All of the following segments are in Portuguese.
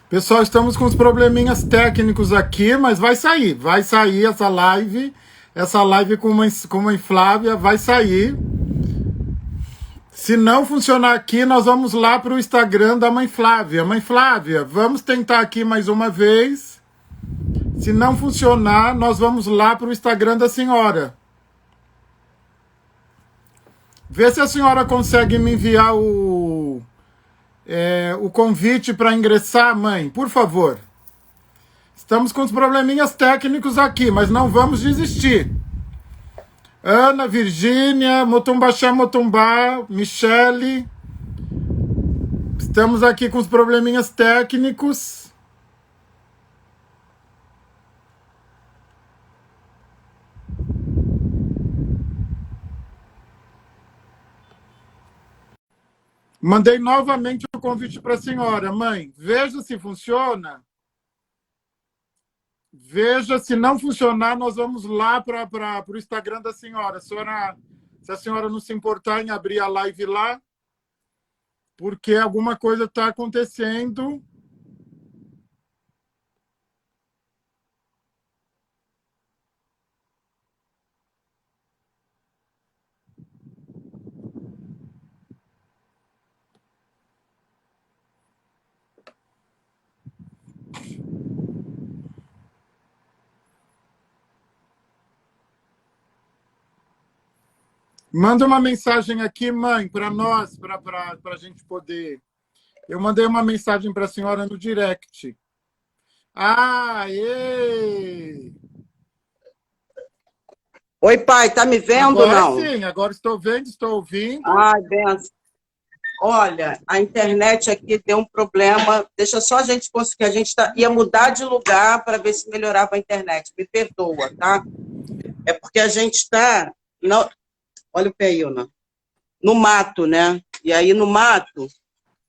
Pessoal, estamos com uns probleminhas técnicos aqui, mas vai sair essa live com uma Flávia vai sair. Se não funcionar aqui, nós vamos lá para o Instagram da Mãe Flávia. Mãe Flávia, vamos tentar aqui mais uma vez. Se não funcionar, nós vamos lá para o Instagram da senhora. Vê se a senhora consegue me enviar o convite para ingressar, mãe, por favor. Estamos com os probleminhas técnicos aqui, mas não vamos desistir. Ana, Virgínia, Motumbaxá, Motumbá, Michele. Estamos aqui com os probleminhas técnicos. Mandei novamente o convite para a senhora. Mãe, veja se funciona. Veja, se não funcionar, nós vamos lá para o Instagram da senhora. Se a senhora não se importar em abrir a live lá, porque alguma coisa está acontecendo. Manda uma mensagem aqui, mãe, para nós, para a gente poder. Eu mandei uma mensagem para a senhora no direct. Ah, ê! Oi, pai, tá me vendo ou Agora não? sim, agora estou vendo, estou ouvindo. Ai, benção. Olha, a internet aqui deu um problema. Deixa só a gente conseguir. Ia mudar de lugar para ver se melhorava a internet. Me perdoa, tá? É porque a gente está. Olha o pé aí, Ana. No mato, né? E aí no mato,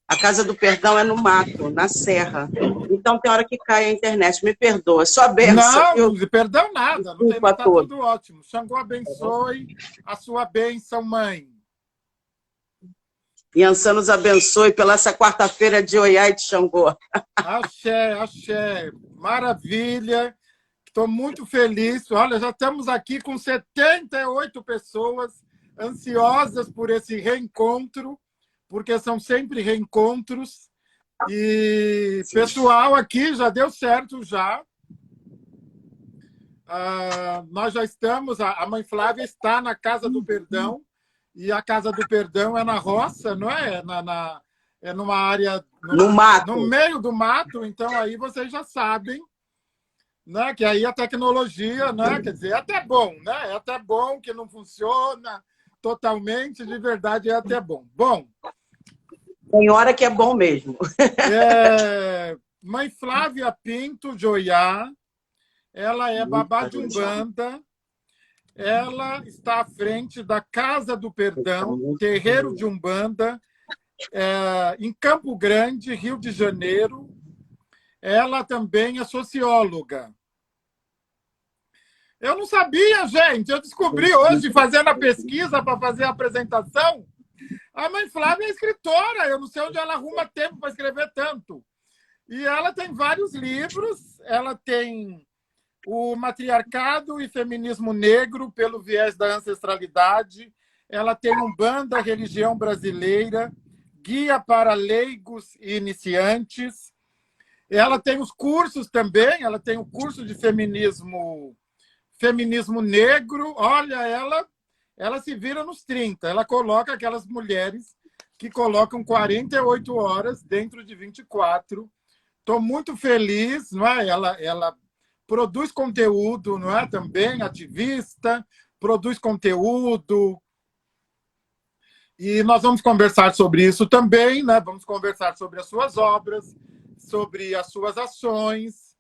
a Casa do Perdão é no mato, na serra. Então tem hora que cai a internet. Me perdoa. Só benção. Não, não perdão nada. Não tem, Desculpa a tá todos. tudo ótimo. Xangô abençoe a sua bênção, mãe. Yansan nos abençoe pela essa quarta-feira de Oiá e de Xangô. Axé, axé. Maravilha. Estou muito feliz. Olha, já estamos aqui com 78 pessoas ansiosas por esse reencontro, porque são sempre reencontros. E pessoal aqui já deu certo já. Nós já estamos, a Mãe Flávia está na Casa do Perdão, e a Casa do Perdão é na roça, não é? É numa área... No mato. No meio do mato, então aí vocês já sabem, né, que aí a tecnologia, né, quer dizer, é até bom, né? É até bom que não funciona totalmente, de verdade é até bom. Bom... Tem hora que é bom mesmo. Mãe Flávia Pinto Joiá, ela é babá de Umbanda, ela está à frente da Casa do Perdão, terreiro de Umbanda, em Campo Grande, Rio de Janeiro. Ela também é socióloga. Eu não sabia, gente. Eu descobri hoje, fazendo a pesquisa para fazer a apresentação, a Mãe Flávia é escritora. Eu não sei onde ela arruma tempo para escrever tanto. E ela tem vários livros. Ela tem o Matriarcado e Feminismo Negro pelo viés da ancestralidade. Ela tem Umbanda, Religião Brasileira, Guia para Leigos e Iniciantes. Ela tem os cursos também. Ela tem o curso de feminismo negro. Olha, ela se vira nos 30. Ela coloca aquelas mulheres que colocam 48 horas dentro de 24. Estou muito feliz, não é? Ela produz conteúdo, não é? Também ativista, produz conteúdo. E nós vamos conversar sobre isso também, né? Vamos conversar sobre as suas obras, sobre as suas ações.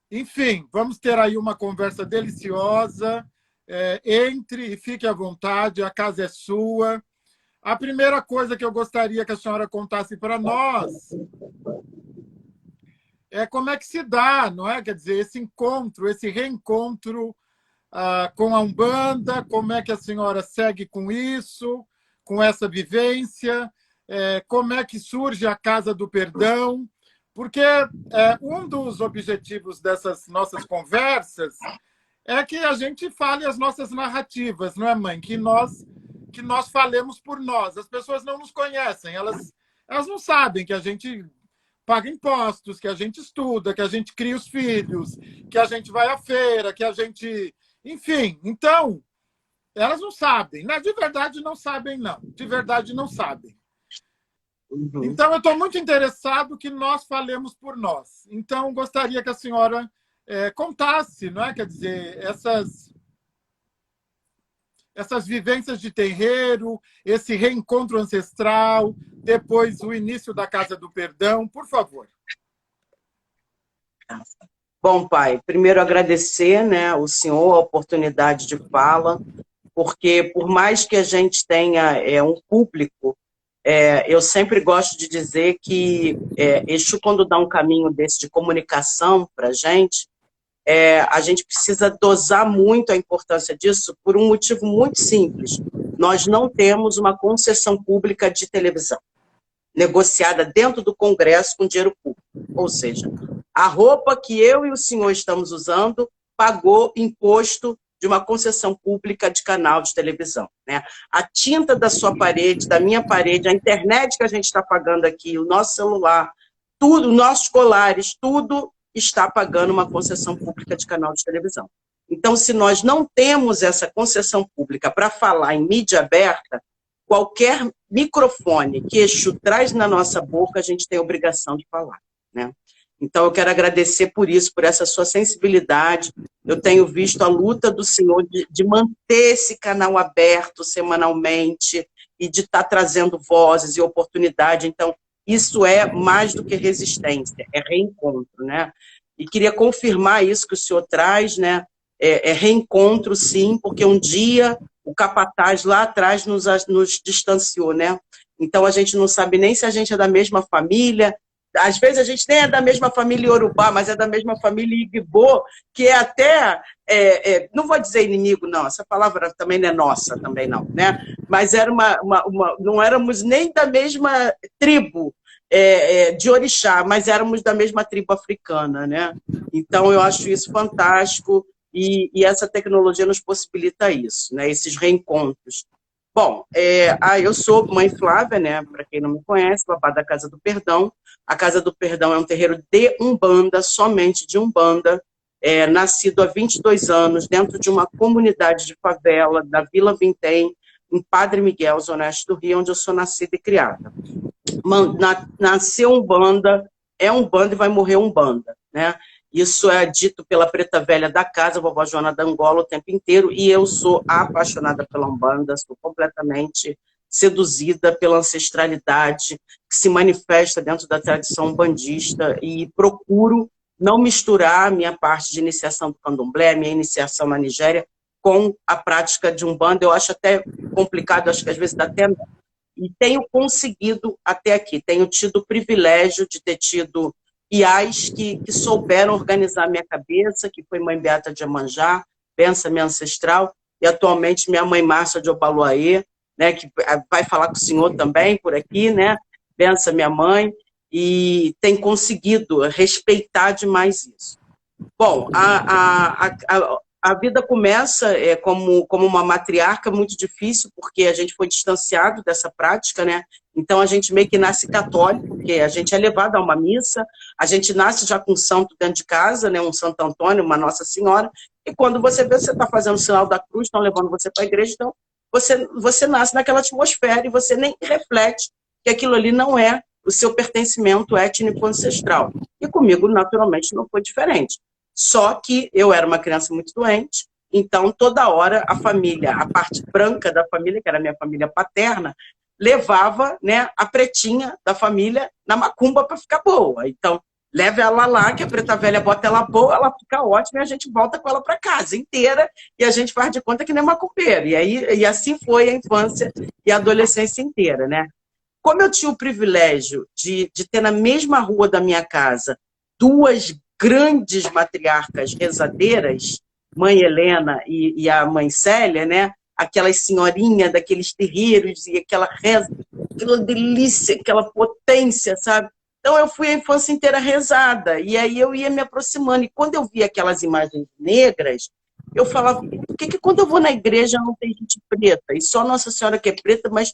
Enfim, vamos ter aí uma conversa deliciosa. Entre e fique à vontade, a casa é sua. A primeira coisa que eu gostaria que a senhora contasse para nós é como é que se dá, não é? Quer dizer, esse encontro, esse reencontro com a Umbanda, como é que a senhora segue com isso, com essa vivência, como é que surge a Casa do Perdão, porque um dos objetivos dessas nossas conversas é que a gente fale as nossas narrativas, não é, mãe? Que nós falemos por nós. As pessoas não nos conhecem, elas não sabem que a gente paga impostos, que a gente estuda, que a gente cria os filhos, que a gente vai à feira, que a gente... Enfim, então, elas não sabem. Né? De verdade não sabem, não. De verdade não sabem. Uhum. Então, eu estou muito interessado que nós falemos por nós. Então, gostaria que a senhora contasse, não é? Quer dizer, essas vivências de terreiro, esse reencontro ancestral, depois o início da Casa do Perdão, por favor. Bom, pai, primeiro agradecer, né, o senhor a oportunidade de fala, porque por mais que a gente tenha um público, eu sempre gosto de dizer que Exu, quando dá um caminho desse de comunicação para a gente precisa dosar muito a importância disso por um motivo muito simples. Nós não temos uma concessão pública de televisão negociada dentro do Congresso com dinheiro público. Ou seja, a roupa que eu e o senhor estamos usando pagou imposto de uma concessão pública de canal de televisão. Né? A tinta da sua parede, da minha parede, a internet que a gente está pagando aqui, o nosso celular, tudo, nossos colares, tudo está pagando uma concessão pública de canal de televisão. Então, se nós não temos essa concessão pública para falar em mídia aberta, qualquer microfone que Exu traz na nossa boca, a gente tem a obrigação de falar. Né? Então, eu quero agradecer por isso, por essa sua sensibilidade. Eu tenho visto a luta do senhor de manter esse canal aberto semanalmente e de estar trazendo vozes e oportunidade. Então, isso é mais do que resistência, é reencontro, né? E queria confirmar isso que o senhor traz, né? É reencontro, sim, porque um dia o capataz lá atrás nos distanciou, né? Então a gente não sabe nem se a gente é da mesma família. Às vezes a gente nem é da mesma família Iorubá, mas é da mesma família Igbo, que é até, não vou dizer inimigo, não, essa palavra também não é nossa, também não, né? Mas era não éramos nem da mesma tribo de orixá, mas éramos da mesma tribo africana, né? Então eu acho isso fantástico e essa tecnologia nos possibilita isso, né? Esses reencontros. Bom, eu sou mãe Flávia, né? Para quem não me conhece, babá da Casa do Perdão. A Casa do Perdão é um terreiro de Umbanda, somente de Umbanda, nascido há 22 anos, dentro de uma comunidade de favela, da Vila Vintém, em Padre Miguel, Zona Oeste do Rio, onde eu sou nascida e criada. Nasceu Umbanda, é Umbanda e vai morrer Umbanda, né? Isso é dito pela preta velha da casa, a vovó Joana da Angola, o tempo inteiro, e eu sou apaixonada pela Umbanda, sou completamente seduzida pela ancestralidade que se manifesta dentro da tradição umbandista e procuro não misturar a minha parte de iniciação do candomblé, minha iniciação na Nigéria, com a prática de Umbanda. Eu acho até complicado, acho que às vezes dá até... E tenho conseguido até aqui, tenho tido o privilégio de ter tido IAs que souberam organizar minha cabeça, que foi mãe Beata de Iemanjá, benção minha ancestral, e atualmente minha mãe Márcia de Obaluayê, né, que vai falar com o senhor também por aqui, né, benção minha mãe, e tem conseguido respeitar demais isso. Bom, a vida começa como uma matriarca muito difícil, porque a gente foi distanciado dessa prática, né? Então a gente meio que nasce católico, porque a gente é levado a uma missa, a gente nasce já com um santo dentro de casa, né? Um Santo Antônio, uma Nossa Senhora, e quando você vê, você está fazendo o sinal da cruz, estão levando você para a igreja, então você nasce naquela atmosfera e você nem reflete que aquilo ali não é o seu pertencimento étnico ancestral. E comigo, naturalmente, não foi diferente. Só que eu era uma criança muito doente, então toda hora a família, a parte branca da família, que era a minha família paterna, levava, né, a pretinha da família na macumba para ficar boa. Então, leve ela lá, que a preta velha bota ela boa, ela fica ótima e a gente volta com ela para casa inteira e a gente faz de conta que nem macumbeiro. E assim foi a infância e a adolescência inteira, né? Como eu tinha o privilégio de ter na mesma rua da minha casa duas grandes matriarcas rezadeiras, mãe Helena e a mãe Célia, né? Aquelas senhorinhas daqueles terreiros e aquela reza aquela delícia, aquela potência, sabe? Então eu fui a infância inteira rezada, e aí eu ia me aproximando, e quando eu via aquelas imagens negras, eu falava, por que quando eu vou na igreja não tem gente preta? E só Nossa Senhora que é preta, mas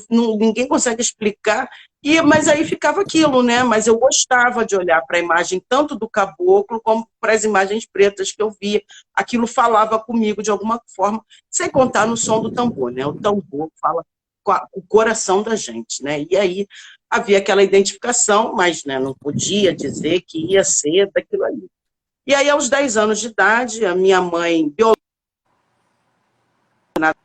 ninguém consegue explicar. Mas aí ficava aquilo, né? Mas eu gostava de olhar para a imagem tanto do caboclo como para as imagens pretas que eu via. Aquilo falava comigo de alguma forma, sem contar no som do tambor, né? O tambor fala com o coração da gente, né? E aí havia aquela identificação, mas né, não podia dizer que ia ser daquilo ali. E aí, aos 10 anos de idade, a minha mãe violada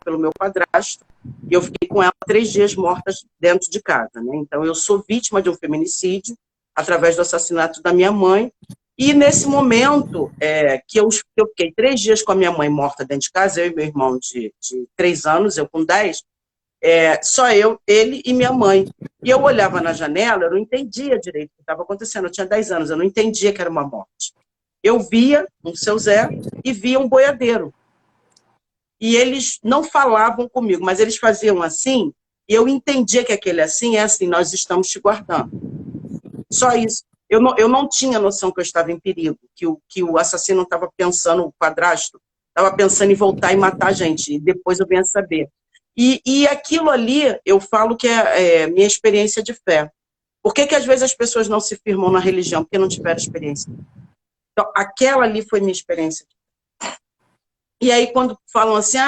pelo meu padrasto, e eu fiquei com ela 3 dias mortas dentro de casa, né? Então, eu sou vítima de um feminicídio através do assassinato da minha mãe, e nesse momento que eu fiquei 3 dias com a minha mãe morta dentro de casa, eu e meu irmão de 3 anos, eu com 10, só eu, ele e minha mãe. E eu olhava na janela, eu não entendia direito o que estava acontecendo, eu tinha 10 anos, eu não entendia que era uma morte. Eu via um Seu Zé e via um boiadeiro. E eles não falavam comigo, mas eles faziam assim, e eu entendia que aquele assim é assim, nós estamos te guardando. Só isso. Eu não tinha noção que eu estava em perigo, que o assassino estava pensando, o padrasto, estava pensando em voltar e matar a gente, e depois eu venho a saber. E aquilo ali, eu falo que é minha experiência de fé. Por que às vezes as pessoas não se firmam na religião? Porque não tiveram experiência. Então, aquela ali foi minha experiência. E aí, quando falam assim,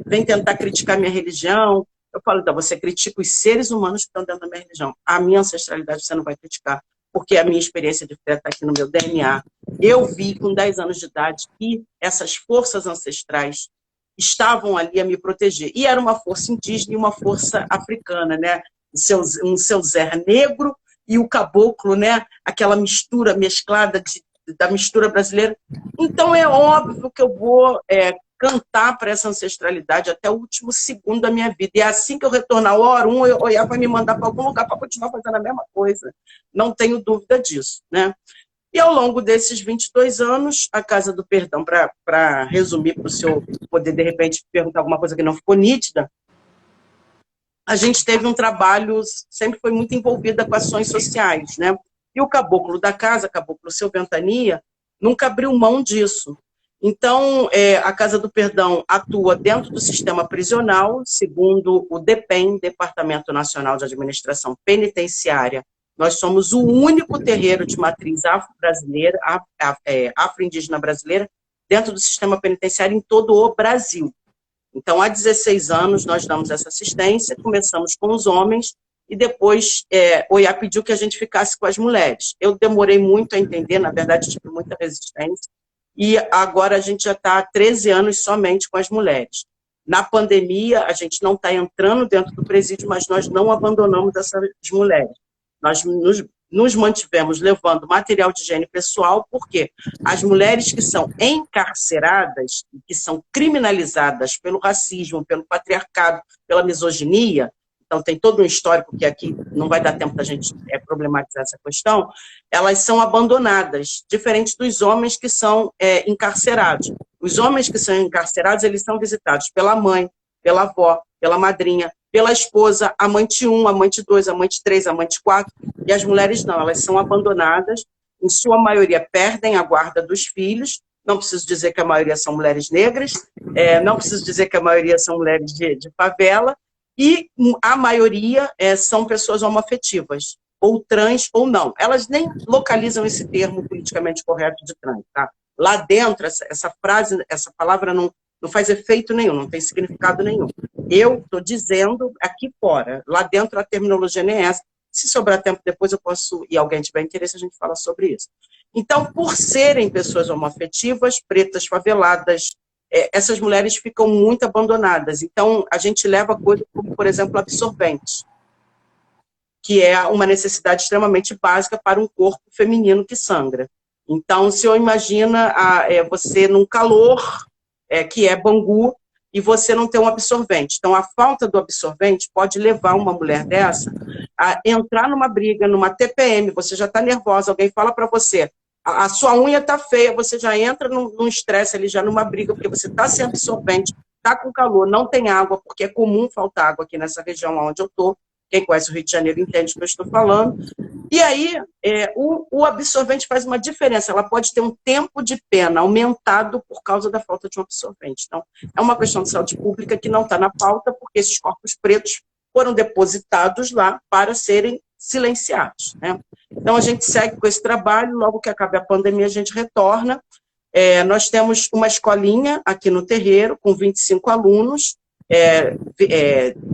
vem tentar criticar minha religião, eu falo, então, você critica os seres humanos que estão dentro da minha religião. A minha ancestralidade você não vai criticar, porque a minha experiência de fé está aqui no meu DNA. Eu vi, com 10 anos de idade, que essas forças ancestrais estavam ali a me proteger. E era uma força indígena e uma força africana, né? Um Seu Zé negro e o caboclo, né? Aquela mistura mesclada da mistura brasileira. Então, é óbvio que eu vou cantar para essa ancestralidade até o último segundo da minha vida. E é assim que eu retornar o Orum, eu olhar para me mandar para algum lugar para continuar fazendo a mesma coisa. Não tenho dúvida disso, né? E ao longo desses 22 anos, a Casa do Perdão, para resumir, para o senhor poder, de repente, perguntar alguma coisa que não ficou nítida, a gente teve um trabalho, sempre foi muito envolvida com ações sociais, né? E o caboclo da casa, caboclo Seu Ventania, nunca abriu mão disso. Então, a Casa do Perdão atua dentro do sistema prisional, segundo o DEPEN, Departamento Nacional de Administração Penitenciária. Nós somos o único terreiro de matriz afro-brasileira, afro-indígena brasileira, dentro do sistema penitenciário em todo o Brasil. Então, há 16 anos, nós damos essa assistência, começamos com os homens, e depois Oiá pediu que a gente ficasse com as mulheres. Eu demorei muito a entender, na verdade, tive muita resistência, e agora a gente já está há 13 anos somente com as mulheres. Na pandemia, a gente não está entrando dentro do presídio, mas nós não abandonamos essas mulheres. Nós nos mantivemos levando material de higiene pessoal, porque as mulheres que são encarceradas, que são criminalizadas pelo racismo, pelo patriarcado, pela misoginia, então tem todo um histórico que aqui não vai dar tempo da gente problematizar essa questão, elas são abandonadas, diferente dos homens que são encarcerados. Os homens que são encarcerados, eles são visitados pela mãe, pela avó, pela madrinha, pela esposa, amante 1, amante 2, amante 3, amante 4, e as mulheres não, elas são abandonadas, em sua maioria perdem a guarda dos filhos, não preciso dizer que a maioria são mulheres negras, não preciso dizer que a maioria são mulheres de favela, e a maioria são pessoas homoafetivas, ou trans ou não. Elas nem localizam esse termo politicamente correto de trans, tá? Lá dentro, essa frase, essa palavra não faz efeito nenhum, não tem significado nenhum. Eu estou dizendo aqui fora, lá dentro a terminologia nem é essa. Se sobrar tempo depois eu posso, e alguém tiver interesse, a gente fala sobre isso. Então, por serem pessoas homoafetivas, pretas, faveladas, essas mulheres ficam muito abandonadas. Então, a gente leva coisas como, por exemplo, absorventes, que é uma necessidade extremamente básica para um corpo feminino que sangra. Então, se eu imagina você num calor, que é Bangu, e você não tem um absorvente. Então, a falta do absorvente pode levar uma mulher dessa a entrar numa briga, numa TPM, você já está nervosa, alguém fala para você, a sua unha está feia, você já entra num estresse ali, já numa briga, porque você está sem absorvente, está com calor, não tem água, porque é comum faltar água aqui nessa região onde eu estou, Quem conhece o Rio de Janeiro entende o que eu estou falando. E aí, o absorvente faz uma diferença. Ela pode ter um tempo de pena aumentado por causa da falta de um absorvente. Então, é uma questão de saúde pública que não está na pauta, porque esses corpos pretos foram depositados lá para serem silenciados, né? Então, a gente segue com esse trabalho. Logo que acabe a pandemia, a gente retorna. Nós temos uma escolinha aqui no terreiro, com 25 alunos,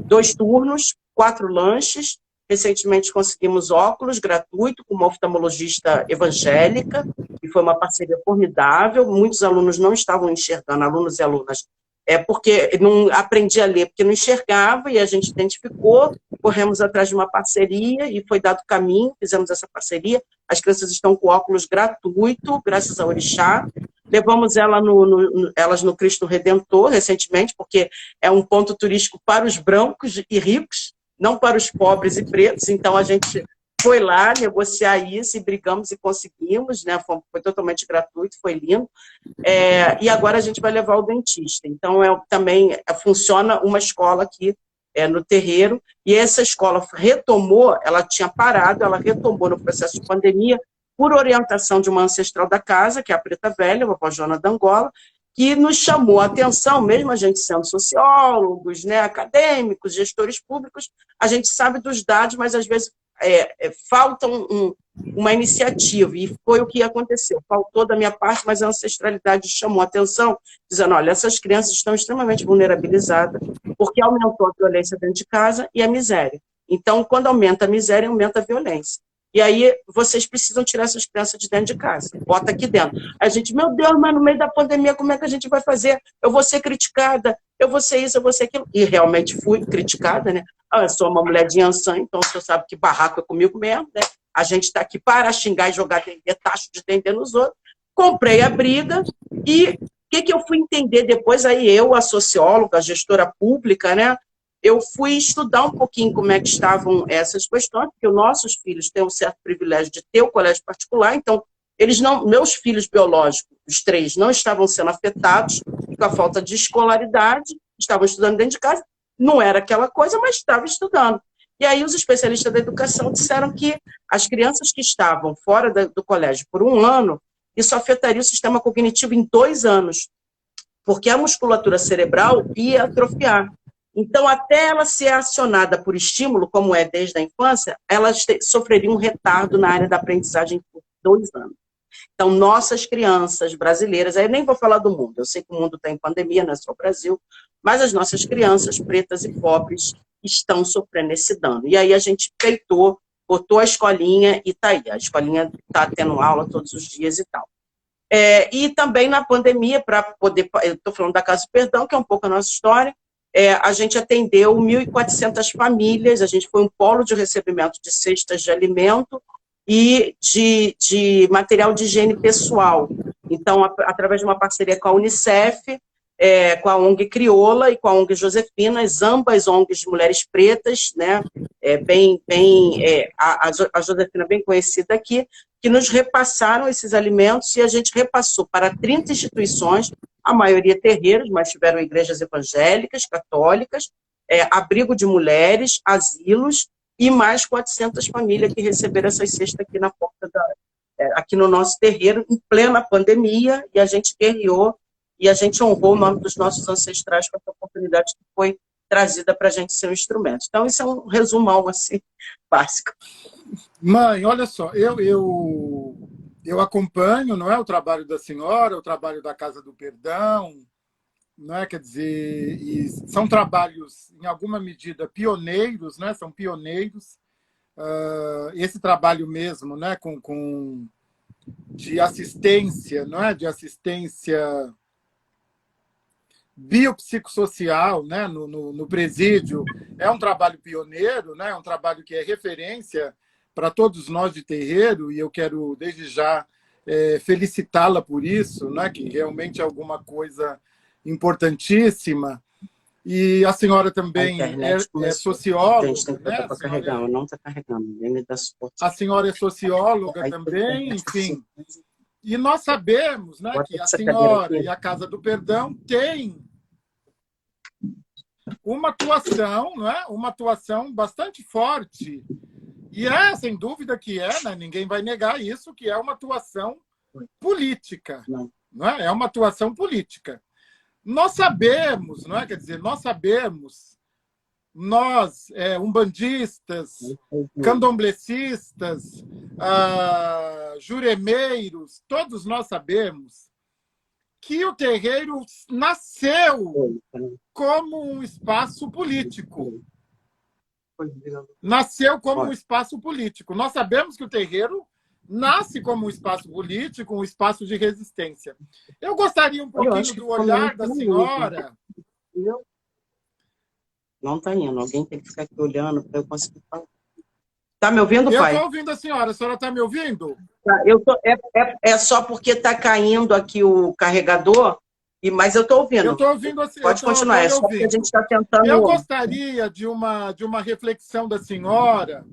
2 turnos, 4 lanches. Recentemente conseguimos óculos gratuito com uma oftalmologista evangélica, e foi uma parceria formidável. Muitos alunos não estavam enxergando, alunos e alunas, porque não aprendi a ler, porque não enxergava, e a gente identificou, corremos atrás de uma parceria, e foi dado caminho, fizemos essa parceria. As crianças estão com óculos gratuito, graças ao Orixá. Levamos elas no Cristo Redentor, recentemente, porque é um ponto turístico para os brancos e ricos, não para os pobres e pretos. Então, a gente foi lá negociar isso e brigamos e conseguimos, né? Foi totalmente gratuito, foi lindo. E agora a gente vai levar o dentista. Então, também funciona uma escola aqui no terreiro, e essa escola retomou, ela tinha parado, ela retomou no processo de pandemia, por orientação de uma ancestral da casa, que é a Preta Velha, a vovó Joana da Angola, que nos chamou a atenção, mesmo a gente sendo sociólogos, né, acadêmicos, gestores públicos, a gente sabe dos dados, mas às vezes falta uma iniciativa, e foi o que aconteceu. Faltou da minha parte, mas a ancestralidade chamou a atenção, dizendo, olha, essas crianças estão extremamente vulnerabilizadas, porque aumentou a violência dentro de casa e a miséria. Então, quando aumenta a miséria, aumenta a violência. E aí, vocês precisam tirar essas crianças de dentro de casa. Bota aqui dentro. A gente, meu Deus, mas no meio da pandemia, como é que a gente vai fazer? Eu vou ser criticada, eu vou ser isso, eu vou ser aquilo. E realmente fui criticada, né? Eu sou uma mulher de Ançã, então você sabe que barraco é comigo mesmo, né? A gente está aqui para xingar e jogar tacho de dendê nos outros. Comprei a briga, e o que eu fui entender depois? Aí eu, a socióloga, a gestora pública, né? Eu fui estudar um pouquinho como é que estavam essas questões, porque os nossos filhos têm um certo privilégio de ter o colégio particular, então meus filhos biológicos, os 3, não estavam sendo afetados com a falta de escolaridade, estavam estudando dentro de casa, não era aquela coisa, mas estavam estudando. E aí os especialistas da educação disseram que as crianças que estavam fora do colégio por 1 ano, isso afetaria o sistema cognitivo em 2 anos, porque a musculatura cerebral ia atrofiar. Então, até ela ser acionada por estímulo, como é desde a infância, ela sofreria um retardo na área da aprendizagem por 2 anos. Então, nossas crianças brasileiras, aí eu nem vou falar do mundo, eu sei que o mundo está em pandemia, não é só o Brasil, mas as nossas crianças pretas e pobres estão sofrendo esse dano. E aí a gente peitou, botou a escolinha e está aí. A escolinha está tendo aula todos os dias e tal. E também na pandemia, para poder... Eu estou falando da Casa do Perdão, que é um pouco a nossa história. A gente atendeu 1.400 famílias, a gente foi um polo de recebimento de cestas de alimento e de material de higiene pessoal. Então, através de uma parceria com a Unicef, com a ONG Crioula e com a ONG Josefinas, ambas ONGs de mulheres pretas, né, a Josefina bem conhecida aqui, que nos repassaram esses alimentos, e a gente repassou para 30 instituições, a maioria terreiros, mas tiveram igrejas evangélicas, católicas, abrigo de mulheres, asilos, e mais 400 famílias que receberam essas cestas aqui na porta aqui no nosso terreiro, em plena pandemia, e a gente guerreou, e a gente honrou o nome dos nossos ancestrais com essa oportunidade que foi trazida para a gente ser um instrumento. Então, isso é um resumão, assim, básico. Mãe, olha só, eu acompanho, não é, o trabalho da senhora, o trabalho da Casa do Perdão, não é? Quer dizer, e são trabalhos, em alguma medida, pioneiros, né? São pioneiros. Esse trabalho mesmo, né? De assistência, não é? De assistência biopsicossocial, né? No presídio, é um trabalho pioneiro, né? É um trabalho que é referência para todos nós de terreiro, e eu quero, desde já, felicitá-la por isso, né? Que realmente é alguma coisa importantíssima. E a senhora também é socióloga. Gente, tem que botar carregar, não está carregando, nem me dá suporte. A senhora é socióloga também, enfim. E nós sabemos, né, que a senhora e a Casa do Perdão têm uma atuação, não é? Uma atuação bastante forte. E sem dúvida que né? Ninguém vai negar isso, que é uma atuação política. Não é? É uma atuação política. Nós sabemos, não é? Quer dizer, nós sabemos, nós, umbandistas, candomblecistas, juremeiros, todos nós sabemos que o terreiro nasceu como um espaço político. Nasceu como um espaço político. Nós sabemos que o terreiro nasce como um espaço político, um espaço de resistência. Eu gostaria um pouquinho do olhar da senhora. Não está indo. Alguém tem que ficar aqui olhando para eu conseguir falar. Está me ouvindo, pai? Eu estou ouvindo a senhora está me ouvindo? Tá, é só porque está caindo aqui o carregador, mas eu estou ouvindo. Eu estou ouvindo assim. Pode continuar, é só porque a gente está tentando... Eu gostaria de uma reflexão da senhora,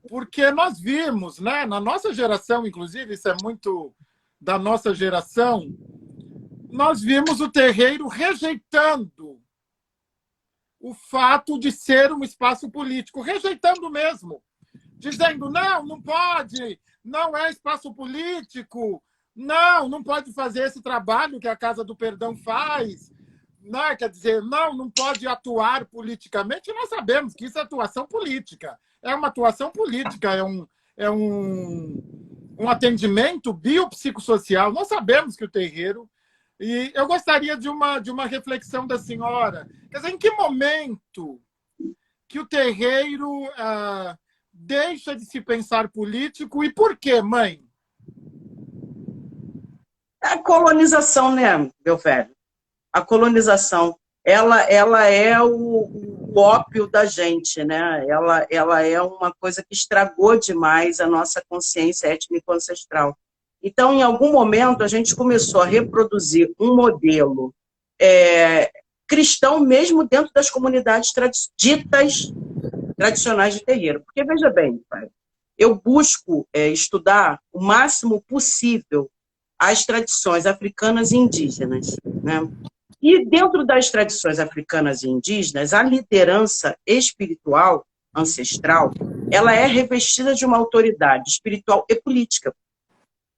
porque nós vimos, né, na nossa geração, inclusive, isso é muito da nossa geração, nós vimos o terreiro rejeitando o fato de ser um espaço político, rejeitando mesmo, dizendo, não pode, não é espaço político, não pode fazer esse trabalho que a Casa do Perdão faz, né? Quer dizer, não pode atuar politicamente. Nós sabemos que isso é atuação política, é uma atuação política, é um atendimento biopsicossocial. Nós sabemos que o terreiro... E eu gostaria de uma reflexão da senhora. Quer dizer, em que momento que o terreiro deixa de se pensar político e por quê, mãe? A colonização, né, meu velho? A colonização, ela é o ópio da gente, né? Ela é uma coisa que estragou demais a nossa consciência étnico-ancestral. Então, em algum momento, a gente começou a reproduzir um modelo cristão mesmo dentro das comunidades ditas tradicionais de terreiro. Porque, veja bem, pai, eu busco estudar o máximo possível as tradições africanas e indígenas, né? E dentro das tradições africanas e indígenas, a liderança espiritual, ancestral, ela é revestida de uma autoridade espiritual e política.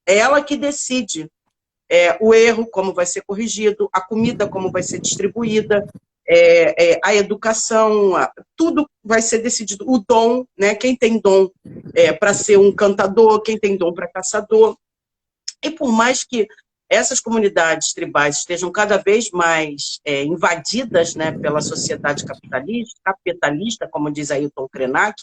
É ela que decide o erro, como vai ser corrigido, a comida, como vai ser distribuída, a educação, tudo vai ser decidido. O dom, né? Quem tem dom para ser um cantador, quem tem dom para caçador. E por mais que essas comunidades tribais estejam cada vez mais invadidas, né, pela sociedade capitalista, como diz Ailton Krenak,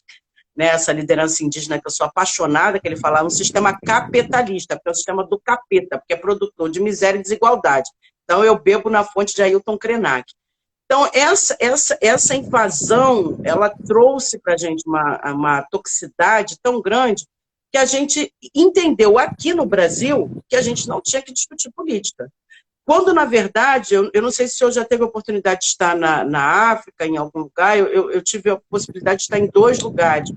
né, essa liderança indígena que eu sou apaixonada, que ele fala, um sistema capitalista, porque é o sistema do capeta, porque é produtor de miséria e desigualdade. Então, eu bebo na fonte de Ailton Krenak. Então, essa invasão, ela trouxe para a gente uma toxicidade tão grande que a gente entendeu aqui no Brasil que a gente não tinha que discutir política. Quando, na verdade, eu não sei se eu já teve a oportunidade de estar na África, em algum lugar, eu tive a possibilidade de estar em 2 lugares.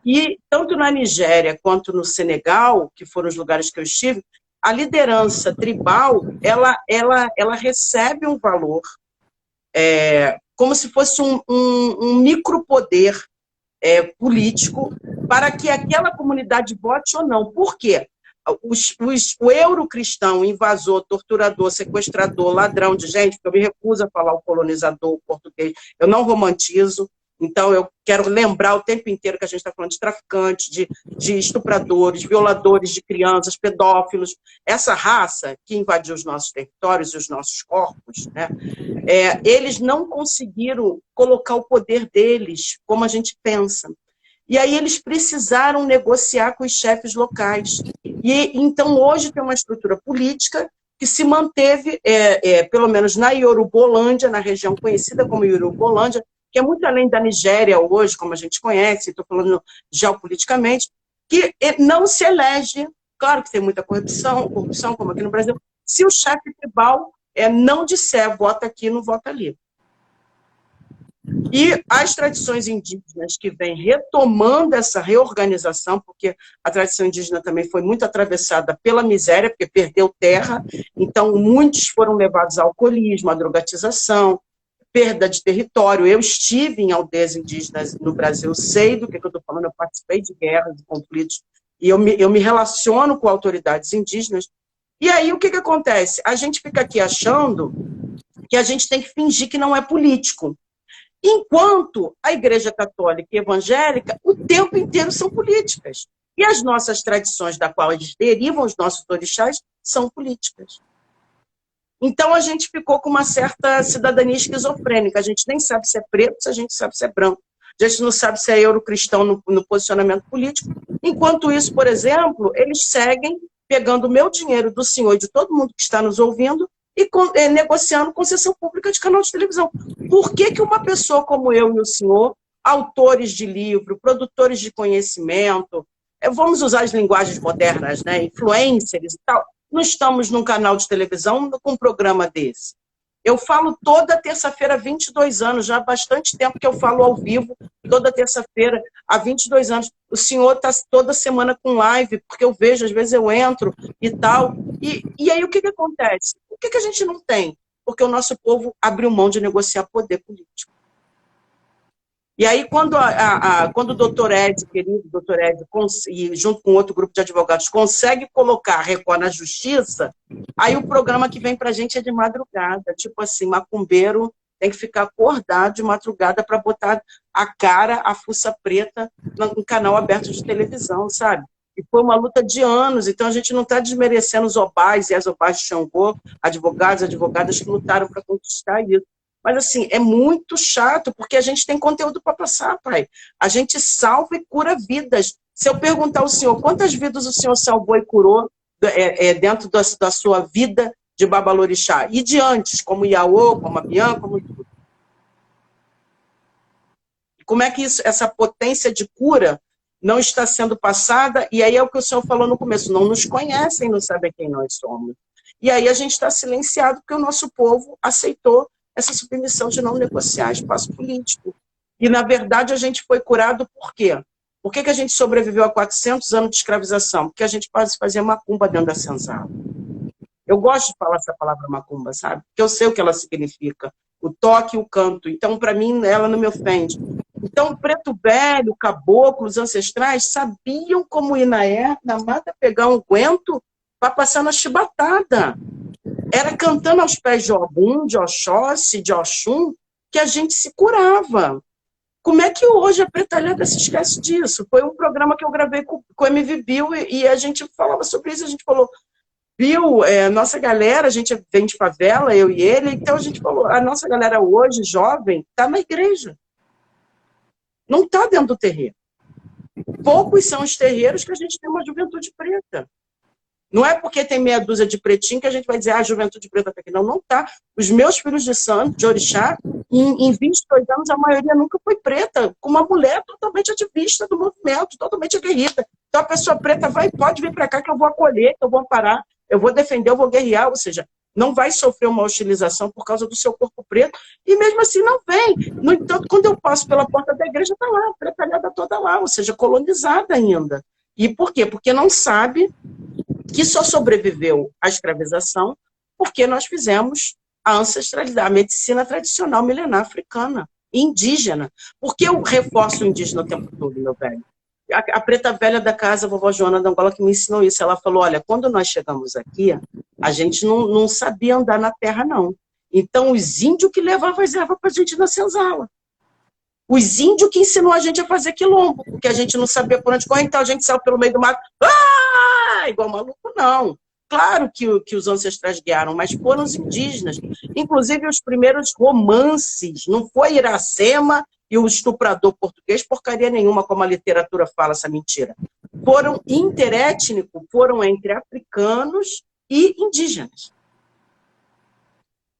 E tanto na Nigéria quanto no Senegal, que foram os lugares que eu estive, a liderança tribal, ela recebe um valor como se fosse um micropoder político para que aquela comunidade vote ou não. Por quê? O eurocristão, invasor, torturador, sequestrador, ladrão de gente, porque eu me recuso a falar o colonizador, o português, eu não romantizo, então eu quero lembrar o tempo inteiro que a gente está falando de traficantes, de estupradores, violadores de crianças, pedófilos, essa raça que invadiu os nossos territórios e os nossos corpos, né, eles não conseguiram colocar o poder deles como a gente pensa. E aí eles precisaram negociar com os chefes locais. E então hoje tem uma estrutura política que se manteve, pelo menos na Yorubolândia, na região conhecida como Yorubolândia, que é muito além da Nigéria hoje, como a gente conhece, estou falando geopoliticamente, que não se elege, claro que tem muita corrupção como aqui no Brasil, se o chefe tribal não disser vota aqui, não vota ali. E as tradições indígenas que vêm retomando essa reorganização, porque a tradição indígena também foi muito atravessada pela miséria, porque perdeu terra, então muitos foram levados ao alcoolismo, à drogatização, perda de território. Eu estive em aldeias indígenas no Brasil, eu sei do que eu estou falando, eu participei de guerras, de conflitos, e eu me relaciono com autoridades indígenas. E aí, o que acontece? A gente fica aqui achando que a gente tem que fingir que não é político. Enquanto a Igreja Católica e Evangélica, o tempo inteiro são políticas. E as nossas tradições, da qual eles derivam, os nossos orixás, são políticas. Então, a gente ficou com uma certa cidadania esquizofrênica. A gente nem sabe se é preto, a gente sabe se é branco. A gente não sabe se é eurocristão no posicionamento político. Enquanto isso, por exemplo, eles seguem pegando o meu dinheiro, do senhor e de todo mundo que está nos ouvindo e negociando concessão pública de canal de televisão. Por que uma pessoa como eu e o senhor, autores de livro, produtores de conhecimento, vamos usar as linguagens modernas, né, influencers e tal, não estamos num canal de televisão com um programa desse? Eu falo toda terça-feira há 22 anos, já há bastante tempo que eu falo ao vivo, toda terça-feira há 22 anos. O senhor está toda semana com live, porque eu vejo, às vezes eu entro e tal. E aí o que acontece? O que a gente não tem? Porque o nosso povo abriu mão de negociar poder político. E aí, quando o doutor Ed, querido doutor Ed, junto com outro grupo de advogados, consegue colocar a Record na justiça, aí o programa que vem para a gente é de madrugada. Tipo assim, macumbeiro tem que ficar acordado de madrugada para botar a cara, a fuça preta, num canal aberto de televisão, sabe? E foi uma luta de anos, então a gente não está desmerecendo os Obás e as Obás de Xangô, advogados e advogadas que lutaram para conquistar isso. Mas, assim, é muito chato, porque a gente tem conteúdo para passar, pai. A gente salva e cura vidas. Se eu perguntar ao senhor quantas vidas o senhor salvou e curou dentro da sua vida de Babalorixá, e de antes, como Iaô, como Abiã, como tudo. Como é que essa potência de cura não está sendo passada? E aí é o que o senhor falou no começo, não nos conhecem, não sabem quem nós somos. E aí a gente está silenciado porque o nosso povo aceitou essa submissão de não negociar espaço político. E, na verdade, a gente foi curado por quê? Por que a gente sobreviveu a 400 anos de escravização? Porque a gente quase fazia macumba dentro da senzala. Eu gosto de falar essa palavra macumba, sabe? Porque eu sei o que ela significa. O toque e o canto. Então, para mim, ela não me ofende. Então, o preto velho, o caboclo, os ancestrais sabiam como ir na mata, pegar um guento para passar na chibatada. Era cantando aos pés de Ogum, de Oxóssi, de Oxum, que a gente se curava. Como é que hoje a Pretalhada se esquece disso? Foi um programa que eu gravei com o MV Bill e a gente falava sobre isso, a gente falou, Bill, nossa galera, a gente vem de favela, eu e ele, então a gente falou, a nossa galera hoje, jovem, está na igreja. Não está dentro do terreiro. Poucos são os terreiros que a gente tem uma juventude preta. Não é porque tem meia dúzia de pretinho que a gente vai dizer, a juventude preta está aqui. Não, não está. Os meus filhos de santo, de orixá, em 22 anos, a maioria nunca foi preta, com uma mulher totalmente ativista do movimento, totalmente aguerrida. Então a pessoa preta pode vir para cá que eu vou acolher, que eu vou amparar, eu vou defender, eu vou guerrear, ou seja, não vai sofrer uma hostilização por causa do seu corpo preto, e mesmo assim não vem. No entanto, quando eu passo pela porta da igreja, está lá, a pretalhada toda lá, ou seja, colonizada ainda. E por quê? Porque não sabe que só sobreviveu à escravização porque nós fizemos a ancestralidade, a medicina tradicional milenar africana, indígena. Por que eu reforço o indígena o tempo todo, meu velho? A preta velha da casa, a vovó Joana da Angola, que me ensinou isso, ela falou, olha, quando nós chegamos aqui, a gente não sabia andar na terra, não. Então, os índios que levavam as ervas para a gente na senzala. Os índios que ensinou a gente a fazer quilombo, porque a gente não sabia por onde correr, então a gente saiu pelo meio do mato, igual maluco, não. Claro que os ancestrais guiaram, mas foram os indígenas. Inclusive, os primeiros romances, não foi Iracema e o estuprador português, porcaria nenhuma, como a literatura fala essa mentira. Foram interétnicos, foram entre africanos e indígenas.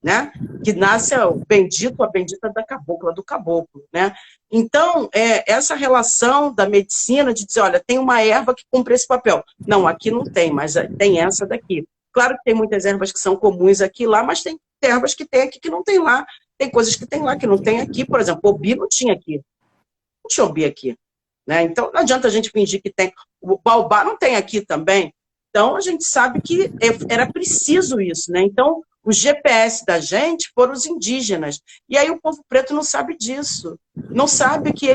Né? Que nasce a bendita da cabocla, do caboclo. Né? Então, essa relação da medicina de dizer, olha, tem uma erva que cumpre esse papel. Não, aqui não tem, mas tem essa daqui. Claro que tem muitas ervas que são comuns aqui e lá, mas tem ervas que tem aqui que não tem lá. Tem coisas que tem lá que não tem aqui. Por exemplo, obi não tinha aqui. Não tinha obi aqui. Né? Então, não adianta a gente fingir que tem. O baobá não tem aqui também. Então, a gente sabe que era preciso isso. Né? Então, Os GPS da gente foram os indígenas. E aí o povo preto não sabe disso. Não sabe que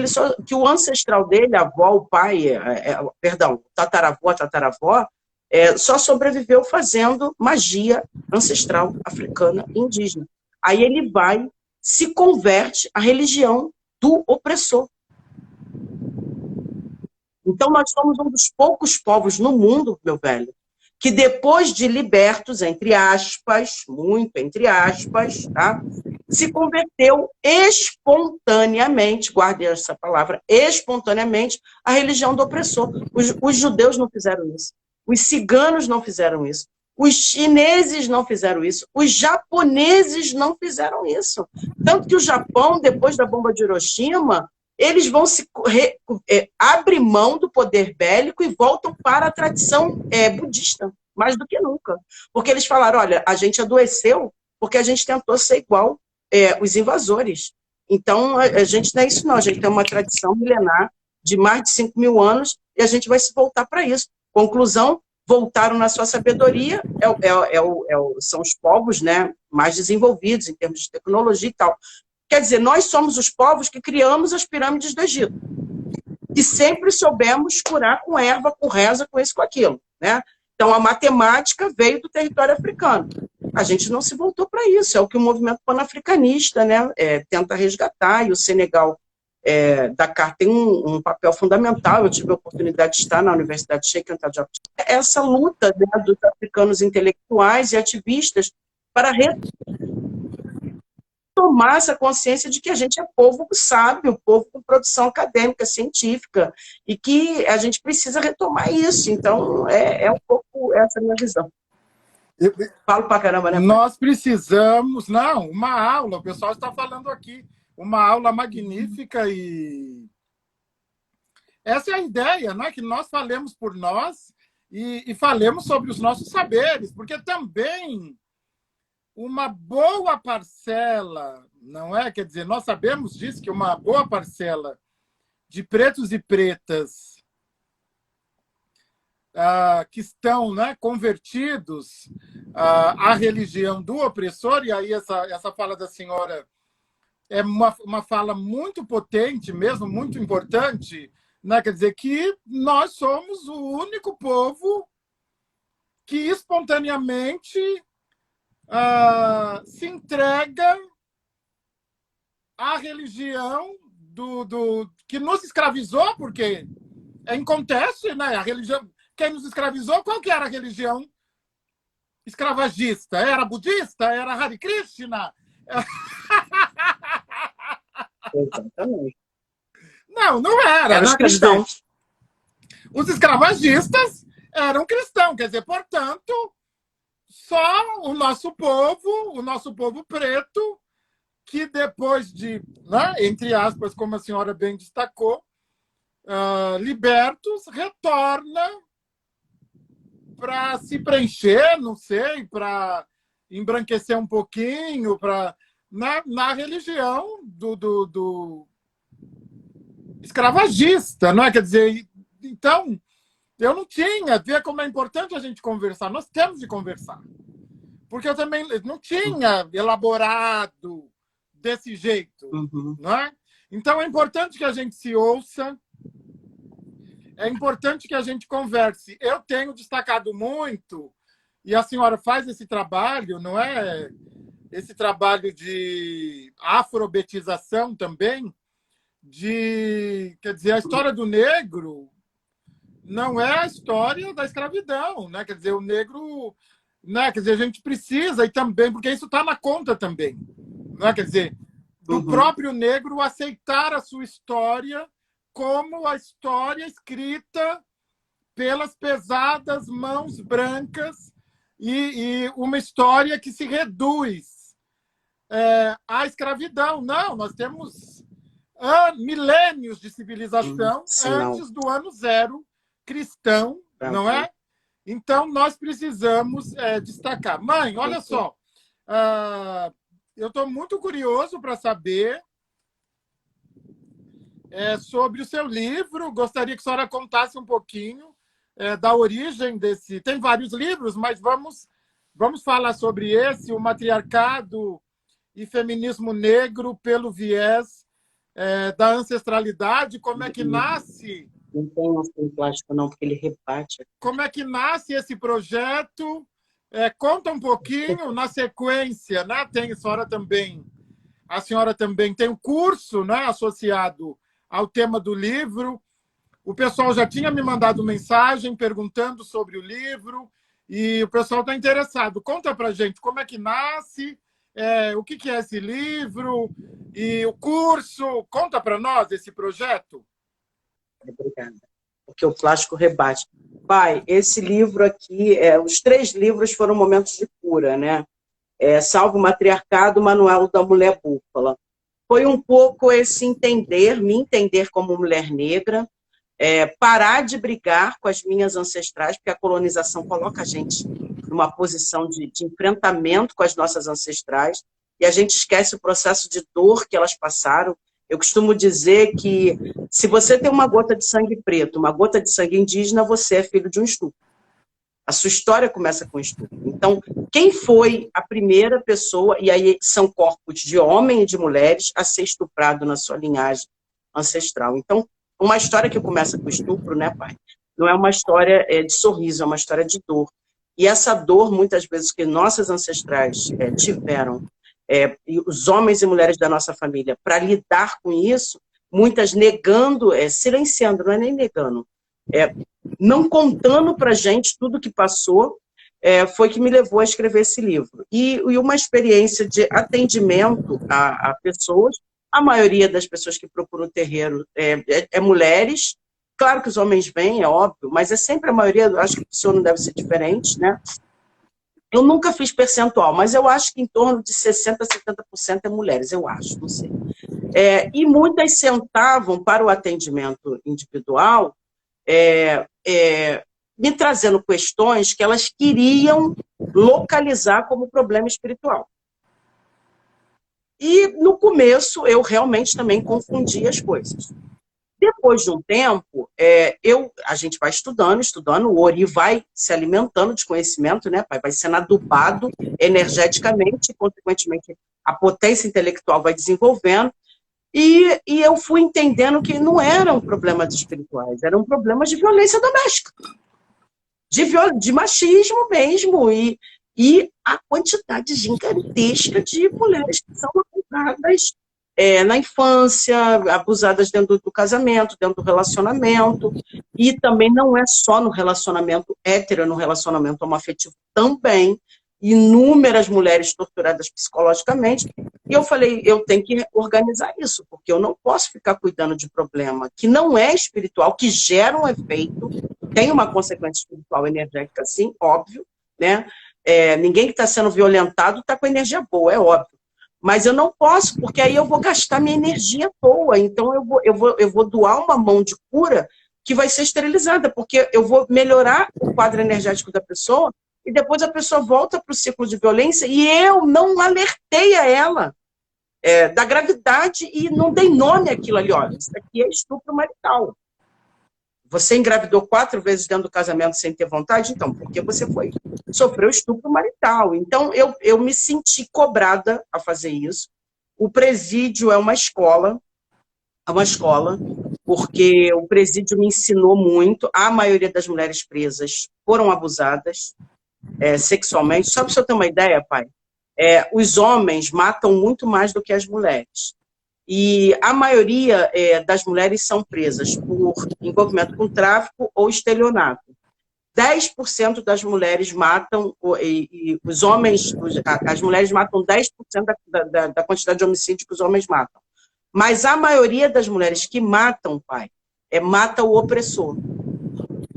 que o ancestral dele, a avó, o pai, perdão, tataravó, tataravó, só sobreviveu fazendo magia ancestral africana e indígena. Aí ele vai, se converte à religião do opressor. Então nós somos um dos poucos povos no mundo, meu velho, que depois de libertos, entre aspas, muito entre aspas, tá? Se converteu espontaneamente, guardem essa palavra, espontaneamente, à religião do opressor. Os judeus não fizeram isso, os ciganos não fizeram isso, os chineses não fizeram isso, os japoneses não fizeram isso. Tanto que o Japão, depois da bomba de Hiroshima, eles vão abrir mão do poder bélico e voltam para a tradição budista, mais do que nunca. Porque eles falaram, olha, a gente adoeceu porque a gente tentou ser igual os invasores. Então, a gente não é isso não, a gente tem uma tradição milenar de mais de 5.000 anos e a gente vai se voltar para isso. Conclusão, voltaram na sua sabedoria, são os povos, né, mais desenvolvidos em termos de tecnologia e tal. Quer dizer, nós somos os povos que criamos as pirâmides do Egito, que sempre soubemos curar com erva, com reza, com isso, com aquilo, né? Então, a matemática veio do território africano. A gente não se voltou para isso, é o que o movimento panafricanista, né, tenta resgatar, e o Senegal, Dakar, tem um papel fundamental. Eu tive a oportunidade de estar na Universidade de Cheikh Anta Diop. Essa luta, né, dos africanos intelectuais e ativistas para tomar essa consciência de que a gente é povo sábio, povo com produção acadêmica, científica, e que a gente precisa retomar isso. Então, um pouco essa minha visão. Falo pra caramba, né? Nós precisamos... Não, uma aula, o pessoal está falando aqui, uma aula magnífica e... Essa é a ideia, né? Que nós falemos por nós e falemos sobre os nossos saberes, porque também... uma boa parcela, não é? Quer dizer, nós sabemos disso, que uma boa parcela de pretos e pretas que estão, né, convertidos à religião do opressor, e aí essa fala da senhora é uma fala muito potente mesmo, muito importante, né? Quer dizer que nós somos o único povo que espontaneamente se entrega à religião que nos escravizou, porque é inconteste, né? A religião, quem nos escravizou, qual que era a religião escravagista? Era budista? Era Hare Krishna? Exatamente. Não era. Eram os cristãos. Os escravagistas eram cristãos, quer dizer, portanto, só o nosso povo preto, que depois de, né, entre aspas, como a senhora bem destacou, libertos, retorna para se preencher, não sei, para embranquecer um pouquinho, na religião do escravagista, não é? Quer dizer, então, eu não tinha, vê como é importante a gente conversar. Nós temos de conversar. Porque eu também não tinha elaborado desse jeito. Não é? Então, é importante que a gente se ouça, é importante que a gente converse. Eu tenho destacado muito, e a senhora faz esse trabalho, não é? Esse trabalho de afrobetização também, quer dizer, a história do negro não é a história da escravidão, né? Quer dizer, o negro, né? Quer dizer, a gente precisa, e também, porque isso está na conta também, né? Quer dizer, do próprio negro aceitar a sua história como a história escrita pelas pesadas mãos brancas e uma história que se reduz à escravidão. Não, nós temos milênios de civilização antes do ano zero cristão, não é? Então, nós precisamos destacar. Mãe, olha só, eu estou muito curioso para saber sobre o seu livro. Gostaria que a senhora contasse um pouquinho da origem desse... Tem vários livros, mas vamos Vamos falar sobre esse, o matriarcado e feminismo negro pelo viés da ancestralidade. Como é que nasce? Não tem um plástico não, porque ele rebate. Como é que nasce esse projeto? Conta um pouquinho na sequência, né? Tem a senhora também tem um curso, né, associado ao tema do livro. O pessoal já tinha me mandado mensagem perguntando sobre o livro e o pessoal está interessado. Conta para a gente como é que nasce, o que é esse livro e o curso. Conta para nós esse projeto. Obrigada. Porque o plástico rebate. Pai, esse livro aqui, os 3 livros foram momentos de cura, né? Salve o Matriarcado, Manual da Mulher Búfala. Foi um pouco esse me entender como mulher negra, parar de brigar com as minhas ancestrais, porque a colonização coloca a gente numa posição de enfrentamento com as nossas ancestrais, e a gente esquece o processo de dor que elas passaram. Eu costumo dizer que se você tem uma gota de sangue preto, uma gota de sangue indígena, você é filho de um estupro. A sua história começa com estupro. Então, quem foi a primeira pessoa, e aí são corpos de homem e de mulheres, a ser estuprado na sua linhagem ancestral. Então, uma história que começa com estupro, né, pai? Não é uma história de sorriso, é uma história de dor. E essa dor, muitas vezes, que nossas ancestrais tiveram, e os homens e mulheres da nossa família, para lidar com isso, muitas negando, silenciando, não é nem negando, não contando para a gente tudo que passou, foi que me levou a escrever esse livro. E uma experiência de atendimento a pessoas, a maioria das pessoas que procuram o terreiro é mulheres, claro que os homens vêm, é óbvio, mas é sempre a maioria, acho que o senhor não deve ser diferente, né? Eu nunca fiz percentual, mas eu acho que em torno de 60% a 70% é mulheres, eu acho, não sei. E muitas sentavam para o atendimento individual, me trazendo questões que elas queriam localizar como problema espiritual. E, no começo, eu realmente também confundia as coisas. Depois de um tempo, a gente vai estudando, o Ori vai se alimentando de conhecimento, né, pai? Vai sendo adubado energeticamente, e, consequentemente, a potência intelectual vai desenvolvendo, e eu fui entendendo que não eram problemas espirituais, eram problemas de violência doméstica, de machismo mesmo, e a quantidade gigantesca de mulheres que são abusadas na infância, abusadas dentro do casamento, dentro do relacionamento, e também não é só no relacionamento hétero, no relacionamento homoafetivo também, inúmeras mulheres torturadas psicologicamente, e eu falei, eu tenho que organizar isso, porque eu não posso ficar cuidando de problema que não é espiritual, que gera um efeito, tem uma consequência espiritual energética, sim, óbvio, né? Ninguém que está sendo violentado está com energia boa, é óbvio. Mas eu não posso, porque aí eu vou gastar minha energia à toa. Então eu vou doar uma mão de cura que vai ser esterilizada, porque eu vou melhorar o quadro energético da pessoa e depois a pessoa volta para o ciclo de violência e eu não alertei a ela da gravidade e não dei nome àquilo ali. Olha, isso aqui é estupro marital. Você engravidou 4 vezes dentro do casamento sem ter vontade? Então, porque você sofreu estupro marital. Então, eu me senti cobrada a fazer isso. O presídio é uma escola, porque o presídio me ensinou muito. A maioria das mulheres presas foram abusadas sexualmente. Só para você ter uma ideia, pai, os homens matam muito mais do que as mulheres. E a maioria das mulheres são presas por envolvimento com tráfico ou estelionato. 10% das mulheres matam, e os homens, as mulheres matam 10% da quantidade de homicídios que os homens matam. Mas a maioria das mulheres que matam, pai, mata o opressor.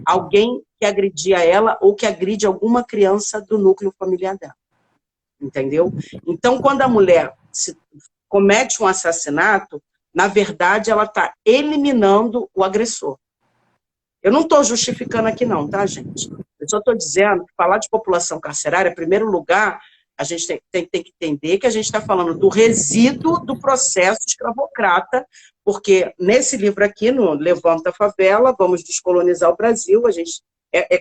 Alguém que agredia ela ou que agride alguma criança do núcleo familiar dela. Entendeu? Então, quando a mulher comete um assassinato, na verdade, ela está eliminando o agressor. Eu não estou justificando aqui não, tá, gente? Eu só estou dizendo que falar de população carcerária, em primeiro lugar, a gente tem que entender que a gente está falando do resíduo do processo escravocrata, porque nesse livro aqui, no Levanta a Favela, vamos descolonizar o Brasil, a gente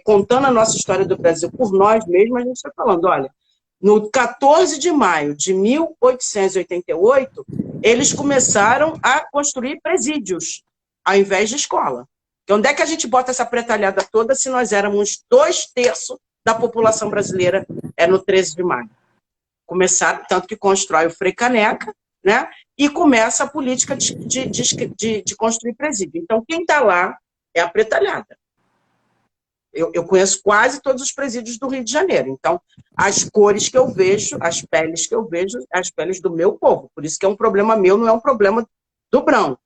contando a nossa história do Brasil por nós mesmos, a gente está falando, olha, no 14 de maio de 1888, eles começaram a construir presídios, ao invés de escola. Então, onde é que a gente bota essa pretalhada toda se nós éramos 2/3 da população brasileira no 13 de maio? Começaram, tanto que constrói o Frei Caneca, né? E começa a política de construir presídio. Então, quem está lá é a pretalhada. Eu conheço quase todos os presídios do Rio de Janeiro. Então, as cores que eu vejo, as peles que eu vejo, as peles do meu povo. Por isso que é um problema meu, não é um problema do branco.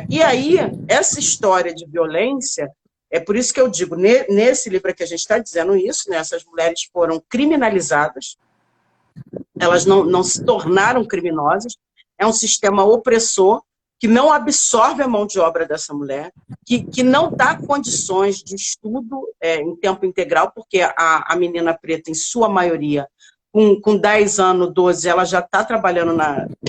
E aí, essa história de violência, é por isso que eu digo, nesse livro que a gente está dizendo isso, né, essas mulheres foram criminalizadas, elas não se tornaram criminosas, é um sistema opressor, que não absorve a mão de obra dessa mulher, que não dá condições de estudo em tempo integral, porque a menina preta, em sua maioria, com 10 anos, 12, ela já está trabalhando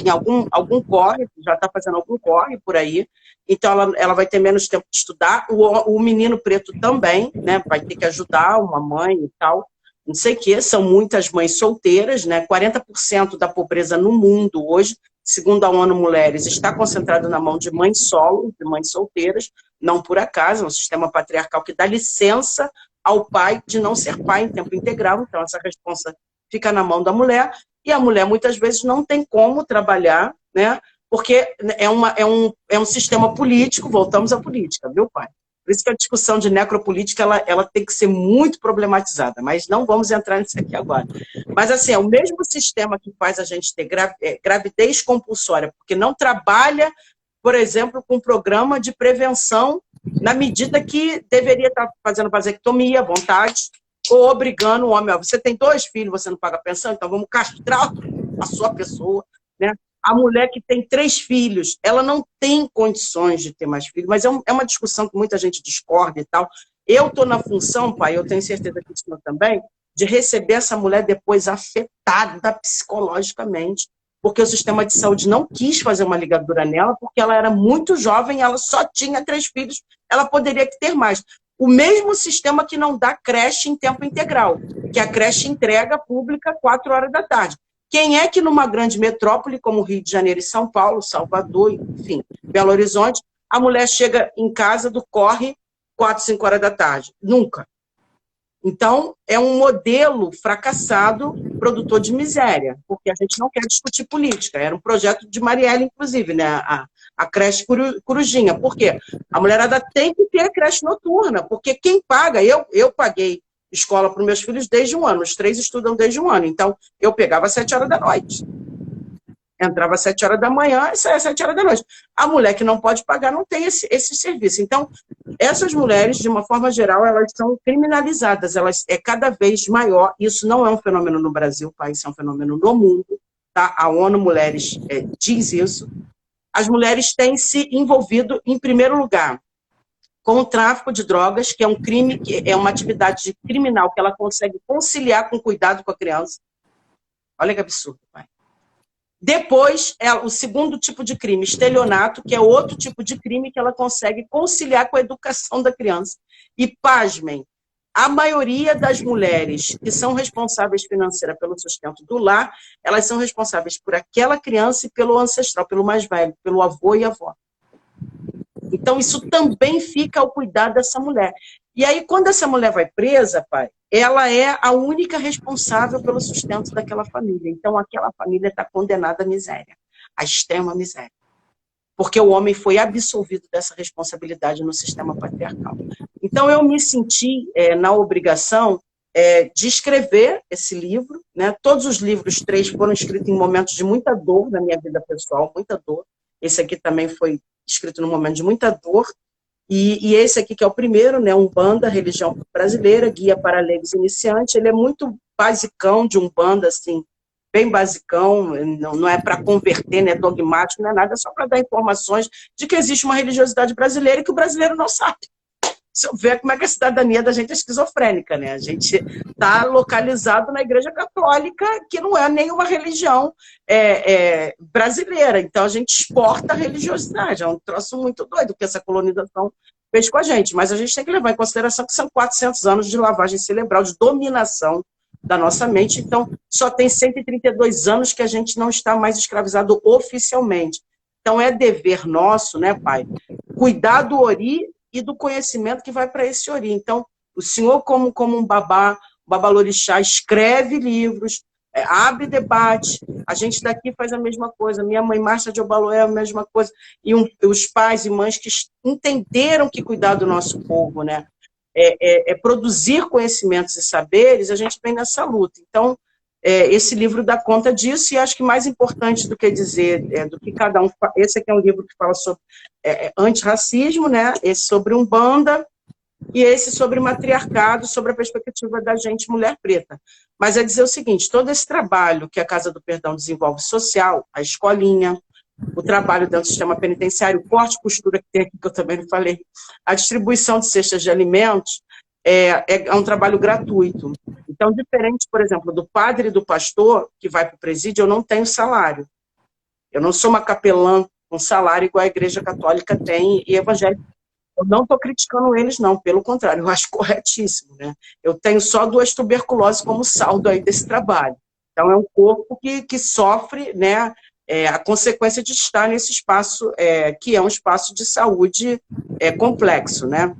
em algum corre, já está fazendo algum corre por aí, então ela vai ter menos tempo de estudar. O menino preto também, né, vai ter que ajudar uma mãe e tal, não sei o quê, são muitas mães solteiras, né, 40% da pobreza no mundo hoje, segundo a ONU Mulheres, está concentrado na mão de mães solo, de mães solteiras, não por acaso, é um sistema patriarcal que dá licença ao pai de não ser pai em tempo integral, então essa responsa fica na mão da mulher, e a mulher muitas vezes não tem como trabalhar, né, porque é um sistema político, voltamos à política, viu, pai? Por isso que a discussão de necropolítica ela tem que ser muito problematizada, mas não vamos entrar nisso aqui agora. Mas, assim, é o mesmo sistema que faz a gente ter gravidez compulsória, porque não trabalha, por exemplo, com um programa de prevenção na medida que deveria estar fazendo vasectomia à vontade, ou obrigando o homem, você tem 2 filhos, você não paga pensão, então vamos castrar a sua pessoa, né? A mulher que tem 3 filhos, ela não tem condições de ter mais filhos, mas é uma discussão que muita gente discorda e tal. Eu estou na função, pai, eu tenho certeza que o senhor também, de receber essa mulher depois afetada psicologicamente, porque o sistema de saúde não quis fazer uma ligadura nela, porque ela era muito jovem, ela só tinha 3 filhos, ela poderia ter mais. O mesmo sistema que não dá creche em tempo integral, que a creche entrega pública 4 horas da tarde. Quem é que numa grande metrópole, como Rio de Janeiro e São Paulo, Salvador, enfim, Belo Horizonte, a mulher chega em casa do corre 4, 5 horas da tarde? Nunca. Então, é um modelo fracassado, produtor de miséria, porque a gente não quer discutir política. Era um projeto de Marielle, inclusive, né? A creche Corujinha. Por quê? A mulherada tem que ter a creche noturna, porque quem paga, eu paguei escola para os meus filhos desde 1 ano, os 3 estudam desde 1 ano, então eu pegava às 7 horas da noite. Entrava às 7 horas da manhã e saía às 7 horas da noite. A mulher que não pode pagar não tem esse serviço. Então, essas mulheres, de uma forma geral, elas são criminalizadas, elas é cada vez maior. Isso não é um fenômeno no Brasil, pai, isso é um fenômeno no mundo. Tá? A ONU Mulheres diz isso. As mulheres têm se envolvido, em primeiro lugar, com o tráfico de drogas, que é um crime, que é uma atividade criminal que ela consegue conciliar com cuidado com a criança. Olha que absurdo, pai. Depois, o segundo tipo de crime, estelionato, que é outro tipo de crime que ela consegue conciliar com a educação da criança. E, pasmem, a maioria das mulheres que são responsáveis financeira pelo sustento do lar, elas são responsáveis por aquela criança e pelo ancestral, pelo mais velho, pelo avô e avó. Então, isso também fica ao cuidado dessa mulher. E aí, quando essa mulher vai presa, pai, ela é a única responsável pelo sustento daquela família. Então, aquela família está condenada à miséria, à extrema miséria. Porque o homem foi absolvido dessa responsabilidade no sistema patriarcal. Então, eu me senti na obrigação de escrever esse livro, né? Todos os livros 3 foram escritos em momentos de muita dor na minha vida pessoal, muita dor. Esse aqui também foi escrito num momento de muita dor, e esse aqui que é o primeiro, né, Umbanda, Religião Brasileira, Guia para Leigos Iniciantes, ele é muito basicão, de Umbanda, assim, bem basicão, não é para converter, não é dogmático, não é nada, é só para dar informações de que existe uma religiosidade brasileira e que o brasileiro não sabe. Se eu ver como é que a cidadania da gente é esquizofrênica, né? A gente está localizado na Igreja Católica, que não é nenhuma religião brasileira. Então, a gente exporta a religiosidade. É um troço muito doido, porque essa colonização fez com a gente, mas a gente tem que levar em consideração que são 400 anos de lavagem cerebral, de dominação da nossa mente, então só tem 132 anos que a gente não está mais escravizado oficialmente. Então é dever nosso, né, pai, cuidar do ori e do conhecimento que vai para esse ori. Então, o senhor, como um babalorixá, escreve livros, abre debate, a gente daqui faz a mesma coisa, minha mãe Márcia de Obaloé é a mesma coisa, e os pais e mães que entenderam que cuidar do nosso povo, né, produzir conhecimentos e saberes, a gente vem nessa luta. Então, esse livro dá conta disso, e acho que mais importante do que dizer, do que cada um... Esse aqui é um livro que fala sobre antirracismo, né, esse sobre Umbanda, e esse sobre matriarcado, sobre a perspectiva da gente, mulher preta. Mas é dizer o seguinte, todo esse trabalho que a Casa do Perdão desenvolve social, a escolinha, o trabalho dentro do sistema penitenciário, o corte e costura que tem aqui, que eu também não falei, a distribuição de cestas de alimentos, é um trabalho gratuito. Então, diferente, por exemplo, do padre e do pastor que vai para o presídio, eu não tenho salário. Eu não sou uma capelã com salário igual a Igreja Católica tem e evangélica. Eu não estou criticando eles, não, pelo contrário, eu acho corretíssimo, né? Eu tenho só 2 tuberculoses como saldo aí desse trabalho. Então, é um corpo que sofre, né, a consequência de estar nesse espaço, que é um espaço de saúde complexo, né?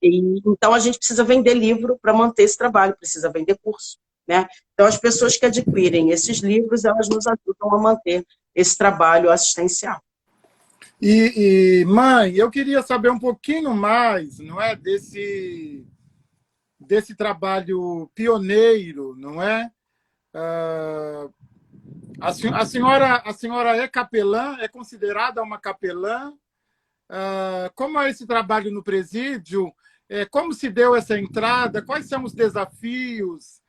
Então, a gente precisa vender livro para manter esse trabalho, precisa vender curso, né? Então, as pessoas que adquirem esses livros, elas nos ajudam a manter esse trabalho assistencial. Mãe, eu queria saber um pouquinho mais, não é, desse trabalho pioneiro, não é? A senhora é capelã, é considerada uma capelã? Como é esse trabalho no presídio? Como se deu essa entrada? Quais são os desafios?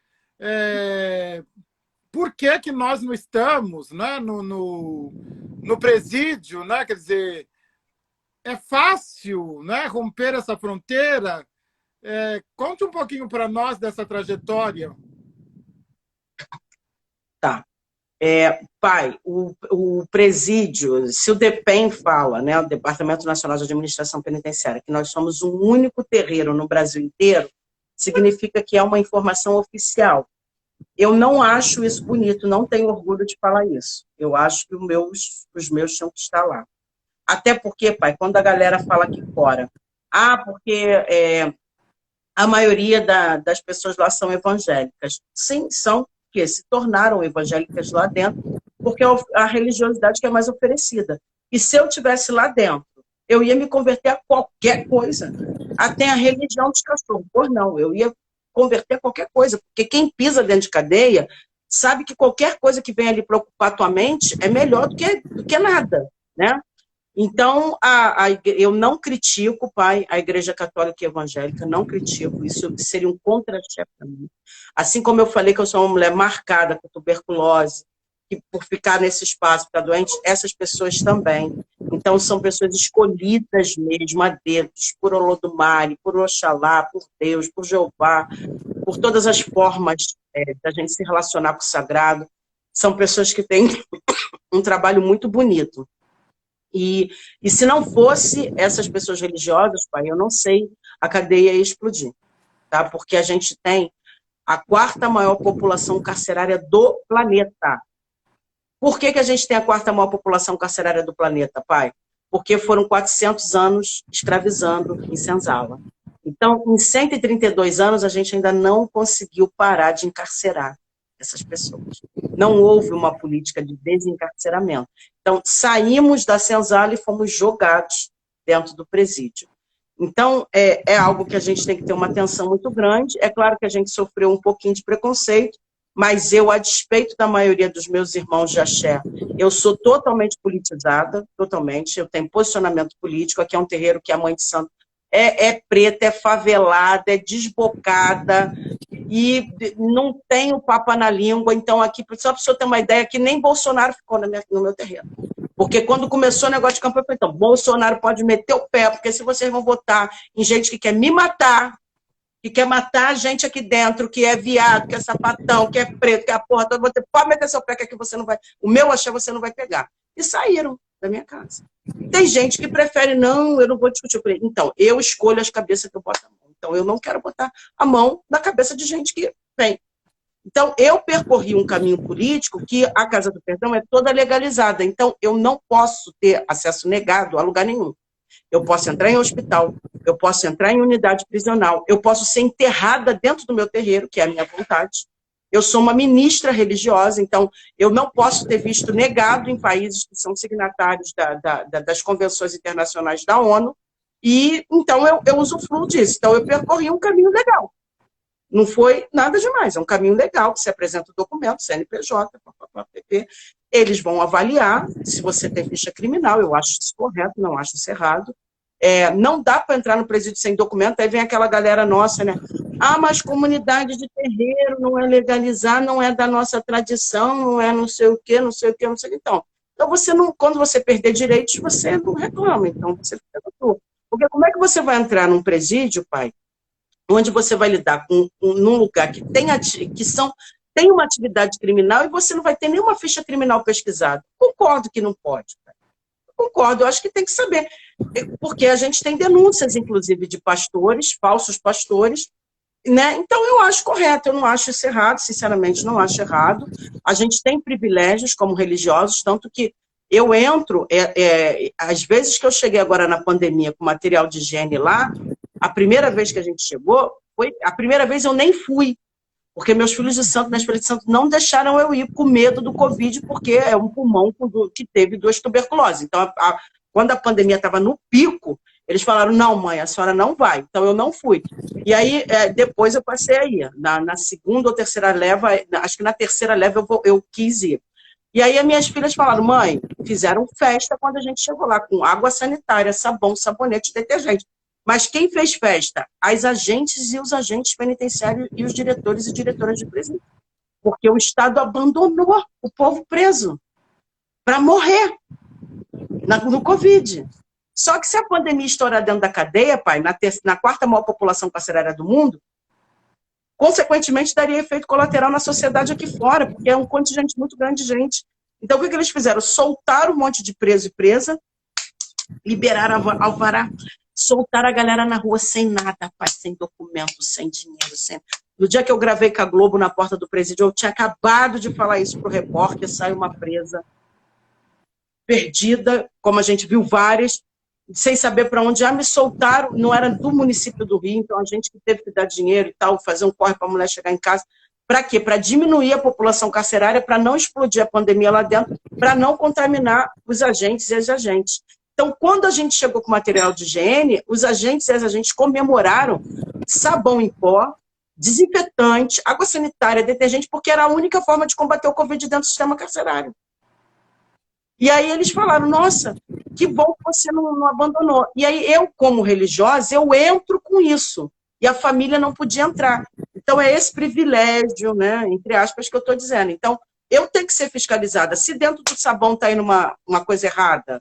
Por que nós não estamos, né, no presídio, né? Quer dizer, é fácil, né, romper essa fronteira? Conte um pouquinho para nós dessa trajetória. Tá. Pai, o presídio, se o DEPEN fala, né, o Departamento Nacional de Administração Penitenciária, que nós somos o único terreiro no Brasil inteiro, significa que é uma informação oficial. Eu não acho isso bonito, não tenho orgulho de falar isso. Eu acho que os meus tinham que estar lá. Até porque, pai, quando a galera fala aqui fora, porque a maioria das pessoas lá são evangélicas. Sim, são, que se tornaram evangélicas lá dentro, porque é a religiosidade que é mais oferecida. E se eu estivesse lá dentro, eu ia me converter a qualquer coisa. Até a religião dos cachorros. Pois não, eu ia converter a qualquer coisa, porque quem pisa dentro de cadeia sabe que qualquer coisa que vem ali para ocupar a tua mente é melhor do que nada, né? Então, eu não critico, pai, a Igreja Católica e Evangélica, não critico, isso seria um contra-chefe para mim. Assim como eu falei que eu sou uma mulher marcada com tuberculose, que por ficar nesse espaço, ficar doente, essas pessoas também. Então, são pessoas escolhidas mesmo, a dedos, por Olodumare, por Oxalá, por Deus, por Jeová, por todas as formas da gente se relacionar com o sagrado. São pessoas que têm um trabalho muito bonito. E se não fosse essas pessoas religiosas, pai, eu não sei, a cadeia ia explodir, tá? Porque a gente tem a 4ª maior população carcerária do planeta. Por que a gente tem a 4ª maior população carcerária do planeta, pai? Porque foram 400 anos escravizando em senzala. Então, em 132 anos, a gente ainda não conseguiu parar de encarcerar essas pessoas. Não houve uma política de desencarceramento. Então, saímos da senzala e fomos jogados dentro do presídio. Então, é algo que a gente tem que ter uma atenção muito grande. É claro que a gente sofreu um pouquinho de preconceito, mas eu, a despeito da maioria dos meus irmãos de axé, eu sou totalmente politizada, totalmente, eu tenho posicionamento político, aqui é um terreiro que a Mãe de Santo é preta, é favelada, é desbocada, e não tem o papa na língua. Então, aqui, só para o senhor ter uma ideia, que nem Bolsonaro ficou no meu terreno. Porque quando começou o negócio de campanha, eu falei, então, Bolsonaro pode meter o pé, porque se vocês vão votar em gente que quer me matar, que quer matar a gente aqui dentro, que é viado, que é sapatão, que é preto, que é a porra toda, você pode meter seu pé que aqui você não vai... O meu axé você não vai pegar. E saíram. da minha casa. Tem gente que prefere, não, eu não vou discutir com ele. Então, eu escolho as cabeças que eu boto a mão. Então, eu não quero botar a mão na cabeça de gente que vem. Então, eu percorri um caminho político que a Casa do Perdão é toda legalizada. Então, eu não posso ter acesso negado a lugar nenhum. Eu posso entrar em hospital, eu posso entrar em unidade prisional, eu posso ser enterrada dentro do meu terreiro, que é a minha vontade. Eu sou uma ministra religiosa, então eu não posso ter visto negado em países que são signatários das convenções internacionais da ONU, e então eu usufruo disso. Então eu percorri um caminho legal. Não foi nada demais, é um caminho legal, você apresenta o documento, CNPJ, PPP, eles vão avaliar se você tem ficha criminal, eu acho isso correto, não acho isso errado. Não dá para entrar no presídio sem documento, aí vem aquela galera nossa, né? Ah, mas comunidade de terreiro não é legalizar, não é da nossa tradição, não é não sei o quê, não sei o quê, não sei o quê. Então você não, quando você perder direitos, você não reclama, então você fica na tua. Porque como é que você vai entrar num presídio, pai, onde você vai lidar num lugar que tem uma atividade criminal e você não vai ter nenhuma ficha criminal pesquisada? Concordo que não pode, pai. Concordo, eu acho que tem que saber, porque a gente tem denúncias, inclusive, de pastores, falsos pastores, né? Então eu acho correto, eu não acho isso errado, sinceramente não acho errado. A gente tem privilégios como religiosos, tanto que eu entro, às vezes que eu cheguei agora na pandemia com material de higiene lá, a primeira vez que a gente chegou, a primeira vez eu nem fui, porque meus filhos de santo, na Espírito Santo, não deixaram eu ir com medo do Covid, porque é um pulmão que teve 2 tuberculoses. Então, quando a pandemia estava no pico, eles falaram, não, mãe, a senhora não vai. Então, eu não fui. E aí, depois eu passei a ir. Na segunda ou terceira leva, acho que na terceira leva eu quis ir. E aí, as minhas filhas falaram, mãe, fizeram festa quando a gente chegou lá, com água sanitária, sabão, sabonete, detergente. Mas quem fez festa? As agentes e os agentes penitenciários e os diretores e diretoras de prisão. Porque o Estado abandonou o povo preso para morrer no Covid. Só que se a pandemia estourar dentro da cadeia, pai, na quarta maior população carcerária do mundo, consequentemente daria efeito colateral na sociedade aqui fora, porque é um contingente muito grande de gente. Então, o que eles fizeram? Soltaram um monte de preso e presa, liberaram alvará, soltaram a galera na rua sem nada, pai, sem documento, sem dinheiro, sem... No dia que eu gravei com a Globo na porta do presídio, eu tinha acabado de falar isso pro repórter, saiu uma presa perdida, como a gente viu várias, sem saber para onde. Já me soltaram, não era do município do Rio, então a gente que teve que dar dinheiro e tal, fazer um corre para a mulher chegar em casa. Para quê? Para diminuir a população carcerária, para não explodir a pandemia lá dentro, para não contaminar os agentes e as agentes. Então, quando a gente chegou com material de higiene, os agentes e as agentes comemoraram sabão em pó, desinfetante, água sanitária, detergente, porque era a única forma de combater o Covid dentro do sistema carcerário. E aí eles falaram, nossa, que bom que você não abandonou. E aí eu, como religiosa, eu entro com isso. E a família não podia entrar. Então é esse privilégio, né, entre aspas, que eu estou dizendo. Então, eu tenho que ser fiscalizada. Se dentro do sabão está indo uma coisa errada,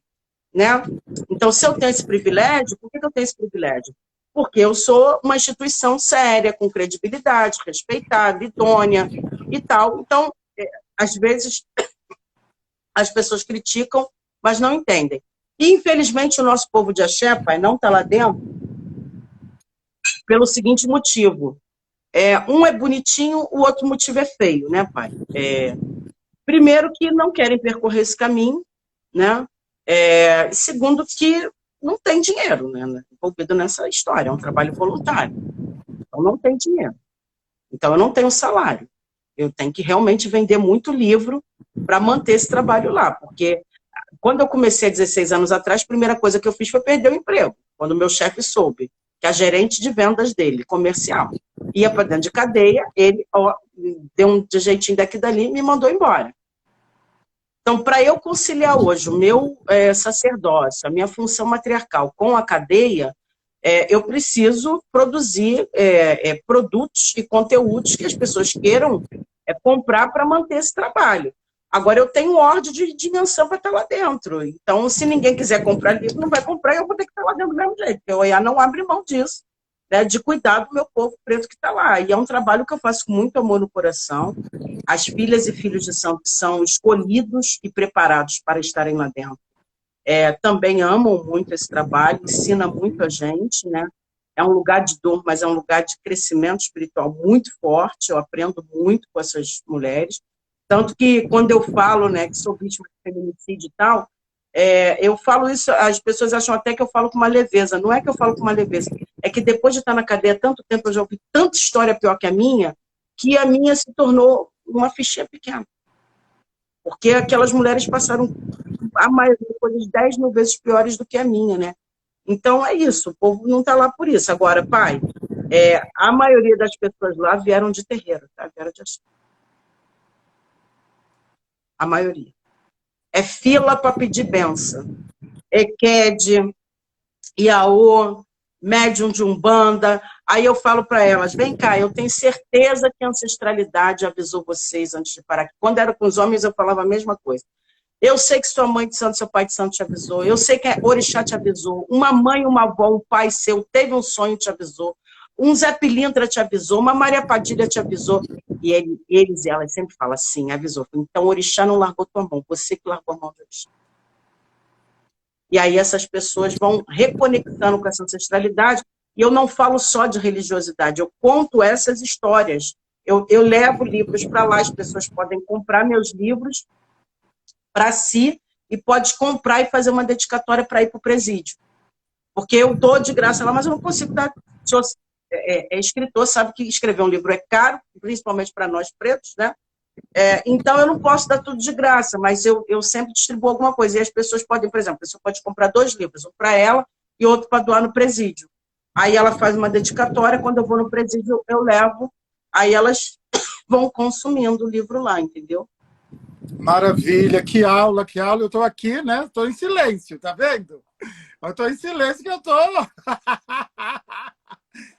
né? Então, se eu tenho esse privilégio, por que eu tenho esse privilégio? Porque eu sou uma instituição séria, com credibilidade, respeitada, idônea e tal. Então, às vezes, as pessoas criticam, mas não entendem. E, infelizmente, o nosso povo de axé, pai, não está lá dentro pelo seguinte motivo. Um é bonitinho, o outro motivo é feio, né, pai? Primeiro, que não querem percorrer esse caminho, né? Segundo, que não tem dinheiro, né, envolvido nessa história, é um trabalho voluntário. Então, não tem dinheiro. Então, eu não tenho salário. Eu tenho que realmente vender muito livro para manter esse trabalho lá, porque quando eu comecei há 16 anos atrás, a primeira coisa que eu fiz foi perder o emprego, quando o meu chefe soube que a gerente de vendas dele, comercial, ia para dentro de cadeia, ele deu um jeitinho daqui e dali e me mandou embora. Então, para eu conciliar hoje o meu sacerdócio, a minha função matriarcal com a cadeia, eu preciso produzir produtos e conteúdos que as pessoas queiram comprar para manter esse trabalho. Agora, eu tenho ordem de dimensão para estar lá dentro. Então, se ninguém quiser comprar livro, não vai comprar, eu vou ter que estar lá dentro do mesmo jeito. Porque o OEA não abre mão disso, né, de cuidar do meu povo preto que está lá. E é um trabalho que eu faço com muito amor no coração. As filhas e filhos de santo são escolhidos e preparados para estarem lá dentro. também amam muito esse trabalho, ensina muito a gente, né? É um lugar de dor, mas é um lugar de crescimento espiritual muito forte. Eu aprendo muito com essas mulheres. Tanto que, quando eu falo, né, que sou vítima de feminicídio e tal, eu falo isso, as pessoas acham até que eu falo com uma leveza. Não é que eu falo com uma leveza, é que depois de estar na cadeia há tanto tempo, eu já ouvi tanta história pior que a minha se tornou uma fichinha pequena. Porque aquelas mulheres passaram, a maioria, coisas 10 mil vezes piores do que a minha, né? Então, é isso, o povo não está lá por isso. Agora, pai, a maioria das pessoas lá vieram de terreiro, tá? Vieram de axé. A maioria. É fila para pedir benção. EQUED, Iaô, médium de Umbanda. Aí eu falo para elas, vem cá, eu tenho certeza que a ancestralidade avisou vocês antes de parar. Quando era com os homens, eu falava a mesma coisa. Eu sei que sua mãe de santo, seu pai de santo te avisou. Eu sei que a Orixá te avisou. Uma mãe, uma avó, um pai seu teve um sonho, te avisou. Um Zé Pilintra te avisou. Uma Maria Padilha te avisou. E eles e elas sempre falam assim, avisou. Então, Orixá não largou tua mão. Você que largou a mão do Orixá. E aí essas pessoas vão reconectando com essa ancestralidade. E eu não falo só de religiosidade. Eu conto essas histórias. Eu levo livros para lá. As pessoas podem comprar meus livros para si e pode comprar e fazer uma dedicatória para ir para o presídio. Porque eu dou de graça lá, mas eu não consigo dar. Escritor, sabe que escrever um livro é caro, principalmente para nós pretos, né? Então eu não posso dar tudo de graça, mas eu sempre distribuo alguma coisa. E as pessoas podem, por exemplo, a pessoa pode comprar 2 livros, um para ela e outro para doar no presídio. Aí ela faz uma dedicatória, quando eu vou no presídio eu levo, aí elas vão consumindo o livro lá, entendeu? Maravilha, que aula, que aula. Eu estou aqui, né? Estou em silêncio, tá vendo? Eu estou em silêncio que eu estou.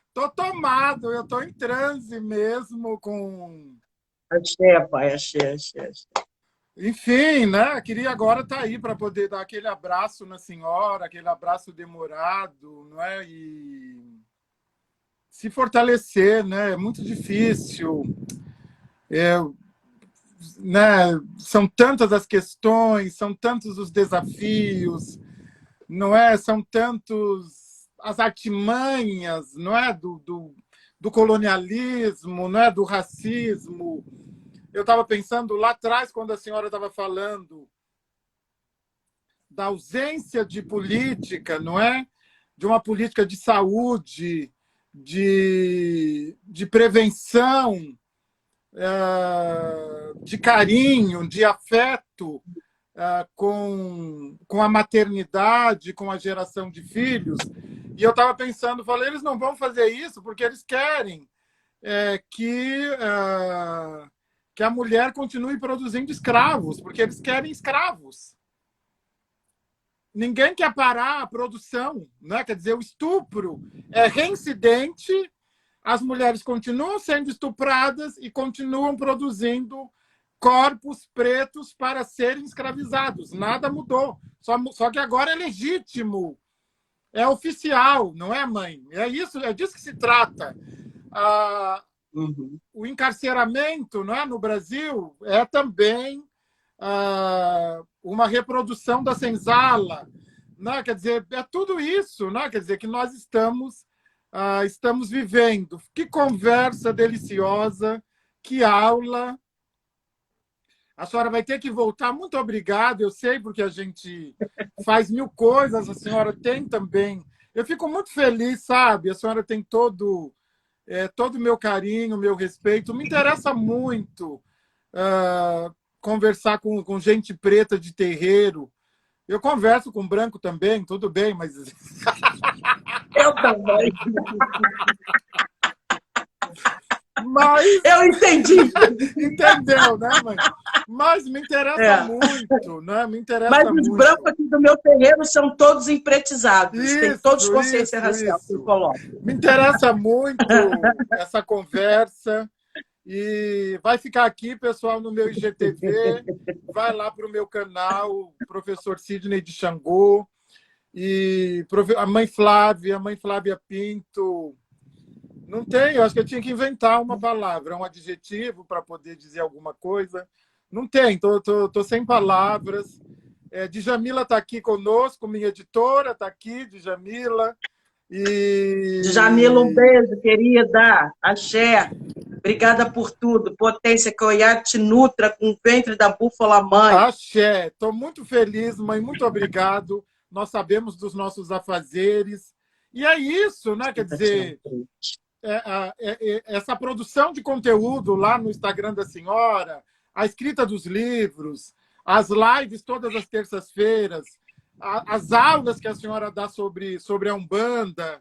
Estou tomado, eu estou em transe mesmo com. Axé, pai, axé. Enfim, né? Queria agora estar aí para poder dar aquele abraço na senhora, aquele abraço demorado, não é? E se fortalecer, né? É muito difícil. Né? São tantas as questões, são tantos os desafios, não é? São tantos as artimanhas, não é? Do colonialismo, não é? Do racismo. Eu estava pensando lá atrás, quando a senhora estava falando da ausência de política, não é? De uma política de saúde, de prevenção, de carinho, de afeto com a maternidade, com a geração de filhos. E eu estava pensando, falei, eles não vão fazer isso porque eles querem que a mulher continue produzindo escravos, porque eles querem escravos. Ninguém quer parar a produção, né? Quer dizer, o estupro é reincidente, as mulheres continuam sendo estupradas e continuam produzindo corpos pretos para serem escravizados. Nada mudou. Só que agora é legítimo, é oficial, não é, mãe? É disso que se trata. O encarceramento, não é, no Brasil é também uma reprodução da senzala, né? Quer dizer, é tudo isso, né? Quer dizer que nós estamos vivendo. Que conversa deliciosa, que aula. A senhora vai ter que voltar. Muito obrigado. Eu sei porque a gente faz 1000 coisas, a senhora tem também. Eu fico muito feliz, sabe? A senhora tem todo o meu carinho, o meu respeito. Me interessa muito conversar com gente preta de terreiro. Eu converso com branco também, tudo bem, mas... Eu também. Mas... Eu entendi. Entendeu, né, mãe? Mas me interessa muito, né? Me interessa Mas muito. os brancos aqui do meu terreiro são todos empretizados. Tem todos consciência racial. Me interessa muito essa conversa. E vai ficar aqui, pessoal, no meu IGTV. Vai lá para o meu canal, professor Sidney de Xangô. E a mãe Flávia Pinto. Não tem, eu acho que eu tinha que inventar uma palavra, um adjetivo para poder dizer alguma coisa. Não tem, tô sem palavras. Djamila está aqui conosco, minha editora está aqui, Djamila. Djamila, um beijo, querida. Axé. Obrigada por tudo. Potência que Oiá te nutra com o ventre da búfala mãe. Axé. Estou muito feliz, mãe. Muito obrigado. Nós sabemos dos nossos afazeres. E é isso, né? Quer dizer, essa produção de conteúdo lá no Instagram da senhora, a escrita dos livros, as lives todas as terças-feiras, as aulas que a senhora dá sobre a Umbanda.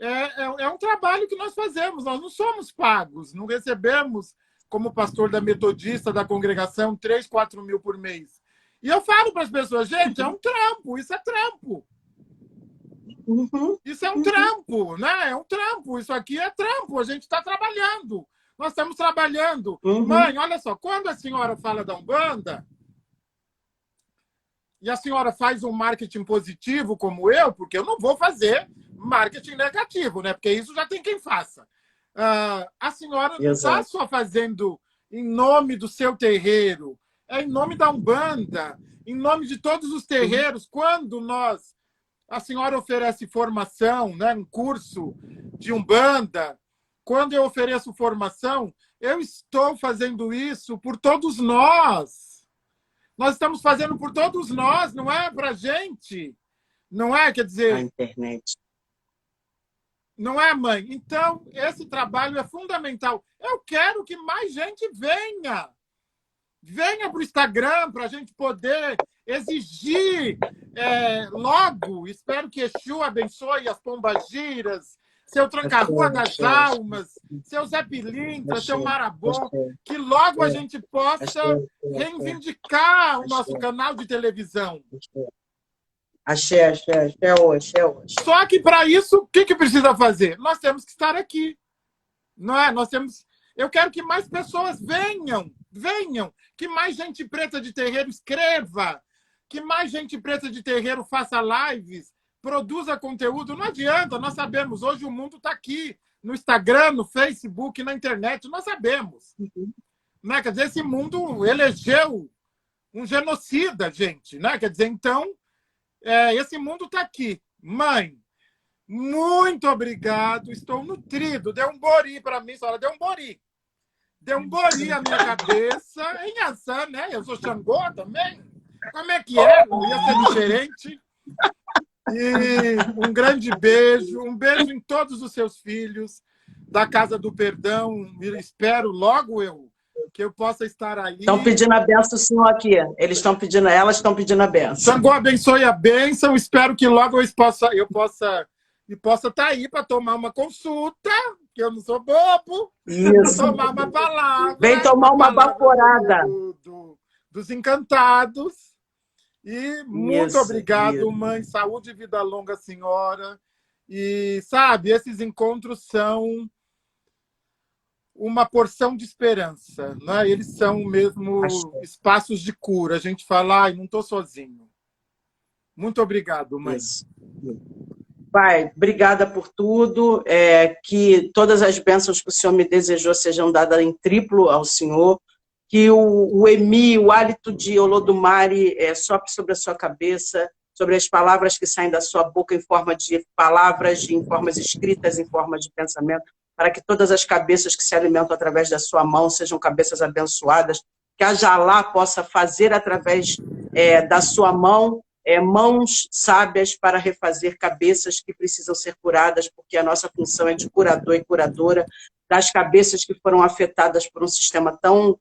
É um trabalho que nós fazemos, nós não somos pagos, não recebemos, como pastor da Metodista, da congregação, 3, 4 mil por mês. E eu falo para as pessoas, gente, é um trampo, isso é trampo. Isso é um trampo, né? É um trampo, isso aqui é trampo, a gente está trabalhando. Nós estamos trabalhando. Mãe, olha só, quando a senhora fala da Umbanda, e a senhora faz um marketing positivo como eu, porque eu não vou fazer marketing negativo, né? Porque isso já tem quem faça. A senhora não está só fazendo em nome do seu terreiro, é em nome da Umbanda, em nome de todos os terreiros. Quando a senhora oferece formação, né? Um curso de Umbanda, quando eu ofereço formação, eu estou fazendo isso por todos nós. Nós estamos fazendo por todos nós, não é para a gente. Não é, quer dizer... A internet. Não é, mãe? Então, esse trabalho é fundamental. Eu quero que mais gente venha. Venha para o Instagram para a gente poder exigir logo. Espero que Exu abençoe as pombagiras, seu Tranca-Rua das Almas, seu Zé Pilintra, seu Marabô, que logo a gente possa reivindicar o nosso canal de televisão. Axé, hoje. Só que para isso, o que precisa fazer? Nós temos que estar aqui. Não é? Eu quero que mais pessoas venham, que mais gente preta de terreiro escreva, que mais gente preta de terreiro faça lives, produza conteúdo. Não adianta, nós sabemos, hoje o mundo está aqui, no Instagram, no Facebook, na internet, nós sabemos. Né? Quer dizer, esse mundo elegeu um genocida, gente. Né? Quer dizer, então, esse mundo está aqui. Mãe, muito obrigado, estou nutrido. Deu um bori para mim, senhora, deu um bori. Deu um bori à minha cabeça, em ação, né? Eu sou Xangô também. Como é que é? Não ia ser diferente. E um grande beijo, um beijo em todos os seus filhos da Casa do Perdão. Espero logo que eu possa estar aí. Estão pedindo a benção do senhor aqui. Elas estão pedindo a benção. Xangô abençoe a bênção. Espero que logo eu possa estar aí para tomar uma consulta, que eu não sou bobo. Isso. Tomar uma palavra. Vem tomar uma baforada. Dos encantados. E muito obrigado, mãe. Saúde e vida longa, senhora. E, sabe, esses encontros são uma porção de esperança. Né? Eles são mesmo espaços de cura. A gente fala, ai, não estou sozinho. Muito obrigado, mãe. Isso. Pai, obrigada por tudo. Que todas as bênçãos que o Senhor me desejou sejam dadas em triplo ao Senhor. Que o Emi, o hálito de Olodumare sopre sobre a sua cabeça, sobre as palavras que saem da sua boca em forma de palavras, em formas escritas, em forma de pensamento, para que todas as cabeças que se alimentam através da sua mão sejam cabeças abençoadas, que a Jalá possa fazer através da sua mão mãos sábias para refazer cabeças que precisam ser curadas, porque a nossa função é de curador e curadora das cabeças que foram afetadas por um sistema tão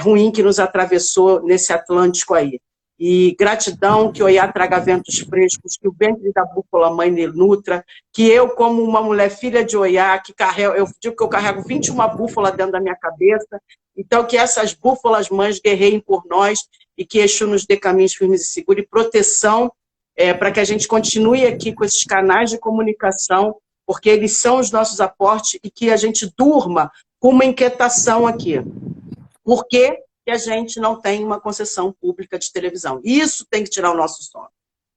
ruim que nos atravessou nesse Atlântico aí. E gratidão, que Oiá traga ventos frescos, que o ventre da búfala mãe me nutra, que eu, como uma mulher filha de Oiá, eu digo que eu carrego 21 búfalas dentro da minha cabeça, então que essas búfalas mães guerreiem por nós e que Exu nos dê caminhos firmes e seguros e proteção para que a gente continue aqui com esses canais de comunicação, porque eles são os nossos aportes e que a gente durma com uma inquietação aqui. Por que a gente não tem uma concessão pública de televisão? Isso tem que tirar o nosso sono.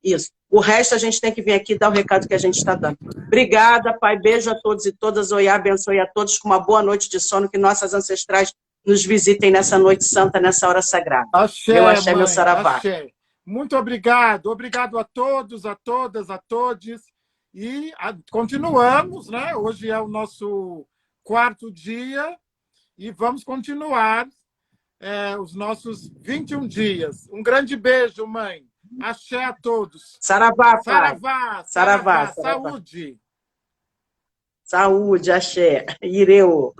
Isso. O resto a gente tem que vir aqui dar o recado que a gente está dando. Obrigada, Pai. Beijo a todos e todas. Oiá, abençoe a todos com uma boa noite de sono. Que nossas ancestrais nos visitem nessa noite santa, nessa hora sagrada. Axé, meu axé, mãe, meu saravá. Axé. Muito obrigado. Obrigado a todos, a todas, a todes. E continuamos, né? Hoje é o nosso 4º dia e vamos continuar os nossos 21 dias. Um grande beijo, mãe. Axé a todos. Saravá, pai. Saravá, Saravá, saravá. Saúde. Saúde, axé. Ireu.